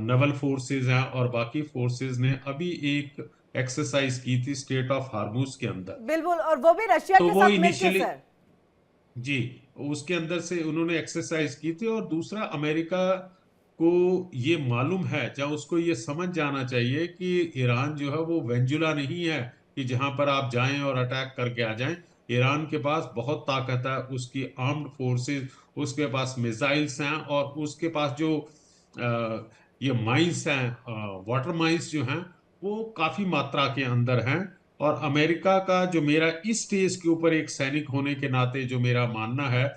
नेवल फोर्सेस हैं और बाकी फोर्सेस ने अभी एक एक्सरसाइज की थी स्टेट ऑफ हार्मूज के अंदर। बिल्कुल, और वो भी रशिया तो के वो साथ मिलके इनिशियली सर। जी उसके अंदर से उन्होंने एक्सरसाइज की थी। और दूसरा, अमेरिका को ये मालूम है, जहाँ उसको ये समझ जाना चाहिए कि ईरान जो है वो वेंजुला नहीं है कि जहां पर आप जाएं और अटैक करके आ जाएं। ईरान के पास बहुत ताकत है, उसकी आर्म्ड फोर्सेस, उसके पास मिसाइल्स हैं और उसके पास जो ये माइंस हैं, वाटर माइंस जो हैं, वो काफी मात्रा के अंदर हैं। और अमेरिका का जो, मेरा इस स्टेज के ऊपर एक सैनिक होने के नाते जो मेरा मानना है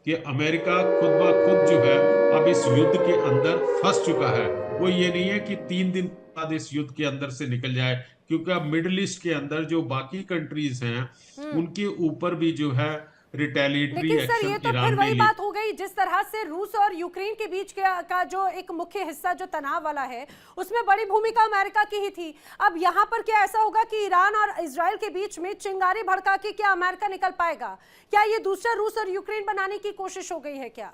कि अमेरिका खुद ब खुद जो है अब इस युद्ध के अंदर फंस चुका है। वो ये नहीं है कि 3 दिन बाद इस युद्ध के अंदर से निकल जाए, क्योंकि अब मिडिल ईस्ट के अंदर जो बाकी कंट्रीज हैं उनके ऊपर भी जो है रिटेलिएटरी लेकिन सर ये एक्शन तो फिर ईरान ने वही ली। बात हो गई, जिस तरह से रूस और यूक्रेन के बीच का जो एक मुख्य हिस्सा जो तनाव वाला है, उसमें बड़ी भूमिका अमेरिका की ही थी। अब यहाँ पर क्या ऐसा होगा कि ईरान और इजराइल के बीच में चिंगारी भड़का के क्या अमेरिका निकल पाएगा? क्या ये दूसरा रूस और यूक्रेन बनाने की कोशिश हो गई है क्या?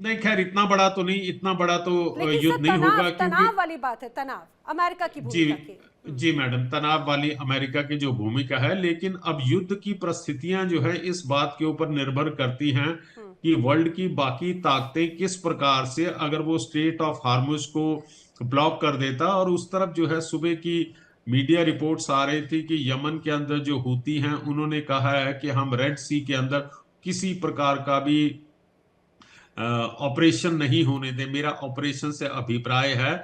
नहीं, खैर इतना बड़ा तो नहीं, इतना बड़ा तो लेकिन युद्ध सर नहीं होगा, तनाव क्योंकि तनाव वाली बात है, तनाव अमेरिका की जी भूमिका की। जी मैडम, तनाव वाली अमेरिका की जो भूमिका है, लेकिन अब युद्ध की परिस्थितियां जो है इस बात के ऊपर निर्भर करती हैं कि वर्ल्ड की बाकी ताकतें किस प्रकार से, अगर वो स्टेट ऑफ हार्मुज को ब्लॉक कर देता। और उस तरफ जो है सुबह की मीडिया रिपोर्ट्स आ रही थी कि यमन के अंदर जो हूती हैं उन्होंने कहा है कि हम रेड सी के अंदर किसी प्रकार का भी ऑपरेशन नहीं होने दें। मेरा ऑपरेशन से अभिप्राय है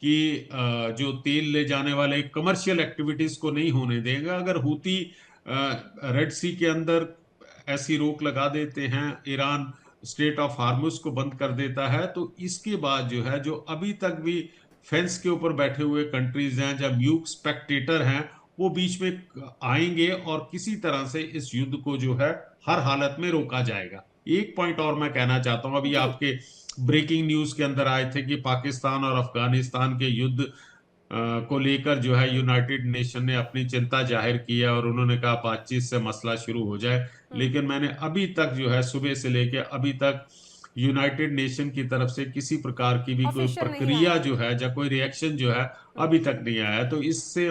कि जो तेल ले जाने वाले कमर्शियल एक्टिविटीज को नहीं होने देगा। अगर हूती रेड सी के अंदर ऐसी रोक लगा देते हैं, ईरान स्टेट ऑफ हार्मुज को बंद कर देता है, तो इसके बाद जो है, जो अभी तक भी फेंस के ऊपर बैठे हुए कंट्रीज हैं, जब म्यूक स्पेक्टेटर हैं, वो बीच में आएंगे और किसी तरह से इस युद्ध को जो है हर हालत में रोका जाएगा। एक पॉइंट और मैं कहना चाहता हूं, अभी आपके ब्रेकिंग न्यूज के अंदर आए थे कि पाकिस्तान और अफगानिस्तान के युद्ध को लेकर जो है यूनाइटेड नेशन ने अपनी चिंता जाहिर की है और उन्होंने कहा बातचीत से मसला शुरू हो जाए। लेकिन मैंने अभी तक जो है सुबह से लेकर अभी तक यूनाइटेड नेशन की तरफ से किसी प्रकार की भी कोई Official नहीं प्रक्रिया आया। जो है या कोई रिएक्शन जो है अभी तक नहीं आया। तो इससे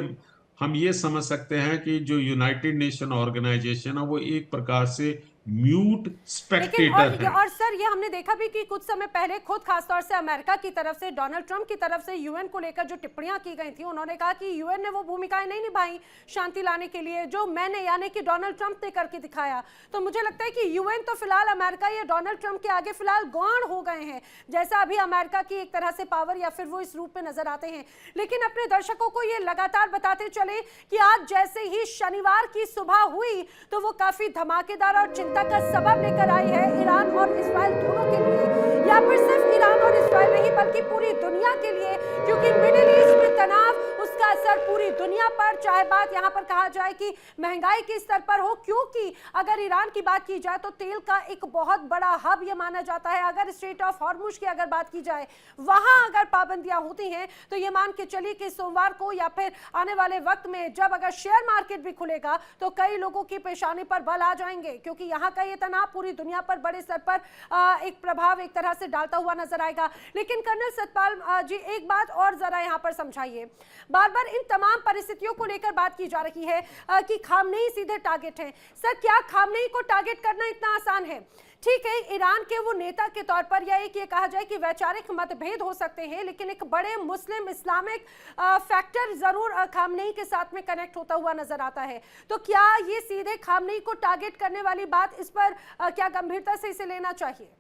हम ये समझ सकते हैं कि जो यूनाइटेड नेशन ऑर्गेनाइजेशन है वो एक प्रकार से म्यूट लेकिन स्पेक्टेटर है। और सर ये हमने देखा भी कि कुछ समय पहले खुद खासतौर से अमेरिका की तरफ से, डोनाल्ड ट्रंप की तरफ से यूएन को लेकर जो टिप्पणियां की गई थी, उन्होंने कहा कि यूएन ने वो भूमिकाएं नहीं निभाई शांति लाने के लिए जो मैंने यानी कि डोनाल्ड ट्रंप ने करके दिखाया। तो मुझे लगता है कि यूएन तो फिलहाल अमेरिका या डोनाल्ड ट्रंप के आगे फिलहाल गौण हो गए हैं, जैसा अभी अमेरिका की एक तरह से पावर या फिर वो इस रूप में नजर आते हैं। लेकिन अपने दर्शकों को ये लगातार बताते चले कि आज जैसे ही शनिवार की सुबह हुई तो वो काफी धमाकेदार और चिंता का सबब लेकर आई है ईरान और इस्राइल दोनों के लिए, या फिर सिर्फ ईरान और इस्राइल नहीं बल्कि पूरी दुनिया के लिए, क्योंकि मिडिल ईस्ट में तनाव, उसका असर पूरी दुनिया पर, चाहे बात यहां पर कहा जाए कि महंगाई के स्तर पर हो, क्योंकि अगर ईरान की बात की जाए तो तेल का एक बहुत बड़ा हब यह माना जाता है। अगर स्ट्रेट ऑफ हॉर्मुज की अगर बात की जाए, वहां अगर पाबंदियां होती हैं तो ये मान के चलिए कि सोमवार को या फिर आने वाले वक्त में जब अगर शेयर मार्केट भी खुलेगा तो कई लोगों की पेशानी पर बल आ जाएंगे, क्योंकि यहाँ का ये तनाव पूरी दुनिया पर बड़े स्तर पर एक प्रभाव एक तरह से डालता हुआ नजर आएगा। लेकिन कर्नल सतपाल जी एक बात और जरा यहाँ पर समझाइए, बार बार इन तमाम परिस्थितियों को लेकर बात की जा रही है कि खामनेई सीधे टारगेट हैं। सर क्या खामनेई को टारगेट करना इतना आसान है? ठीक है, ईरान के वो नेता के तौर पर या एक ये कहा जाए कि वैचारिक मतभेद हो सकते हैं, लेकिन एक बड़े मुस्लिम इस्लामिक फैक्टर जरूर खामनेई के साथ में कनेक्ट होता हुआ नजर आता है। तो क्या ये सीधे खामनेई को टारगेट करने वाली बात, इस पर क्या गंभीरता से इसे लेना चाहिए?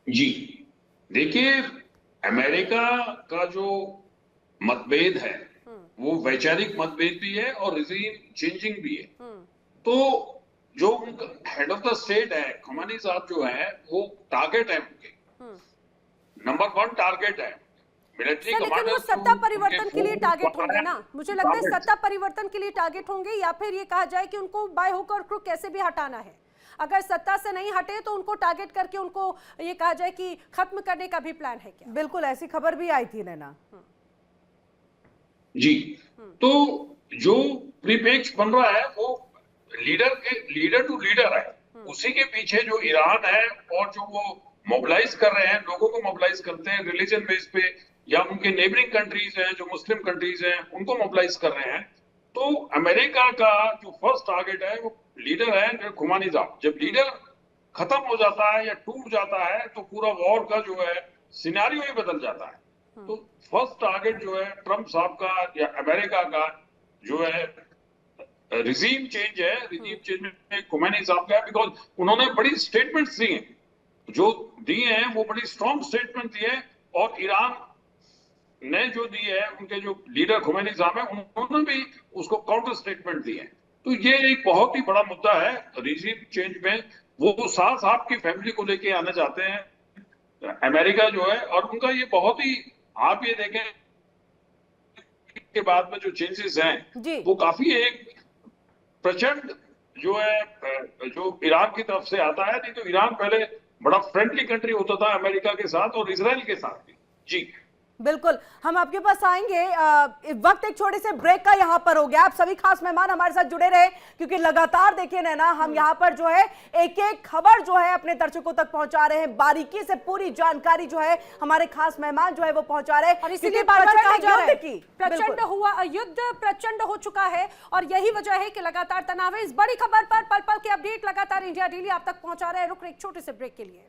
जी देखिए, अमेरिका का जो मतभेद है वो वैचारिक मतभेद भी है और रिजीम चेंजिंग भी है। तो जो उनका हेड ऑफ द स्टेट है खमानी साहब जो है वो टारगेट है, उनके नंबर 1 टारगेट है मिलिट्री लेकिन कमांडर। वो सत्ता परिवर्तन के लिए टारगेट होंगे ना, मुझे लगता है सत्ता परिवर्तन के लिए टारगेट होंगे, या फिर ये कहा जाए कि उनको बाय हुक और क्रुक कैसे भी हटाना है। अगर सत्ता से नहीं हटे तो उनको टारगेट करके उनको ये कहा जाए कि खत्म करने का भी प्लान है क्या? बिल्कुल ऐसी खबर भी आई थी नैना जी। तो जो परिप्रेक्ष्य बन रहा है वो लीडर टू लीडर है, उसी के पीछे जो ईरान है और जो वो मोबिलाइज कर रहे हैं, लोगों को मोबिलाइज करते हैं रिलीजन बेस पे, या उनके नेबरिंग कंट्रीज हैं जो मुस्लिम कंट्रीज हैं उनको मोबिलाइज कर रहे हैं। तो अमेरिका का जो फर्स्ट टारगेट है वो लीडर है खुमानी साहब। जब लीडर खत्म हो जाता है या टूट जाता है तो पूरा वॉर का जो है सिनेरियो ही बदल जाता है। तो फर्स्ट टारगेट जो है ट्रम्प साहब का या अमेरिका का जो है रिजीम चेंज है। रिजीम चेंज में खुमैनी साहब का है, बिकॉज उन्होंने बड़ी स्टेटमेंट्स दी हैं, जो दिए हैं वो बड़ी स्ट्रॉन्ग स्टेटमेंट दिए हैं, और ईरान ने जो दी है, उनके जो लीडर खुमैनी साहब है उन्होंने भी उसको काउंटर स्टेटमेंट दिए हैं। तो ये एक बहुत ही बड़ा मुद्दा है रिजीम चेंज में। वो शाह साहब की फैमिली को लेके आना चाहते हैं अमेरिका जो है, और उनका ये बहुत ही, आप ये देखें के बाद में जो चेंजेस हैं वो काफी एक प्रचंड जो है जो ईरान की तरफ से आता है। नहीं तो ईरान पहले बड़ा फ्रेंडली कंट्री होता था अमेरिका के साथ और इजराइल के साथ भी। जी बिल्कुल, हम आपके पास आएंगे। वक्त एक छोटे से ब्रेक का यहाँ पर हो गया। आप सभी खास मेहमान हमारे साथ जुड़े रहे, क्योंकि लगातार देखिए ना, हम यहाँ पर जो है एक एक खबर जो है अपने दर्शकों तक पहुंचा रहे हैं। बारीकी से पूरी जानकारी जो है हमारे खास मेहमान जो है वो पहुंचा रहे हैं, और इसीलिए बार-बार कहा जा रहा है प्रचंड बिल्कुल। युद्ध प्रचंड हो चुका है, और यही वजह है कि लगातार तनाव है। इस बड़ी खबर पर पल पल के अपडेट लगातार इंडिया डेली आप तक पहुंचा रहे हैं। रुक एक छोटे से ब्रेक के लिए।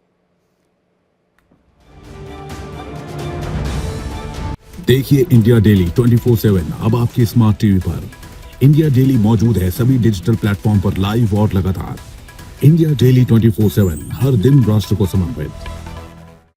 देखिए इंडिया डेली 24/7 अब आपकी स्मार्ट टीवी पर। इंडिया डेली मौजूद है सभी डिजिटल प्लेटफॉर्म पर लाइव और लगातार। इंडिया डेली 24/7 हर दिन राष्ट्र को समर्पित।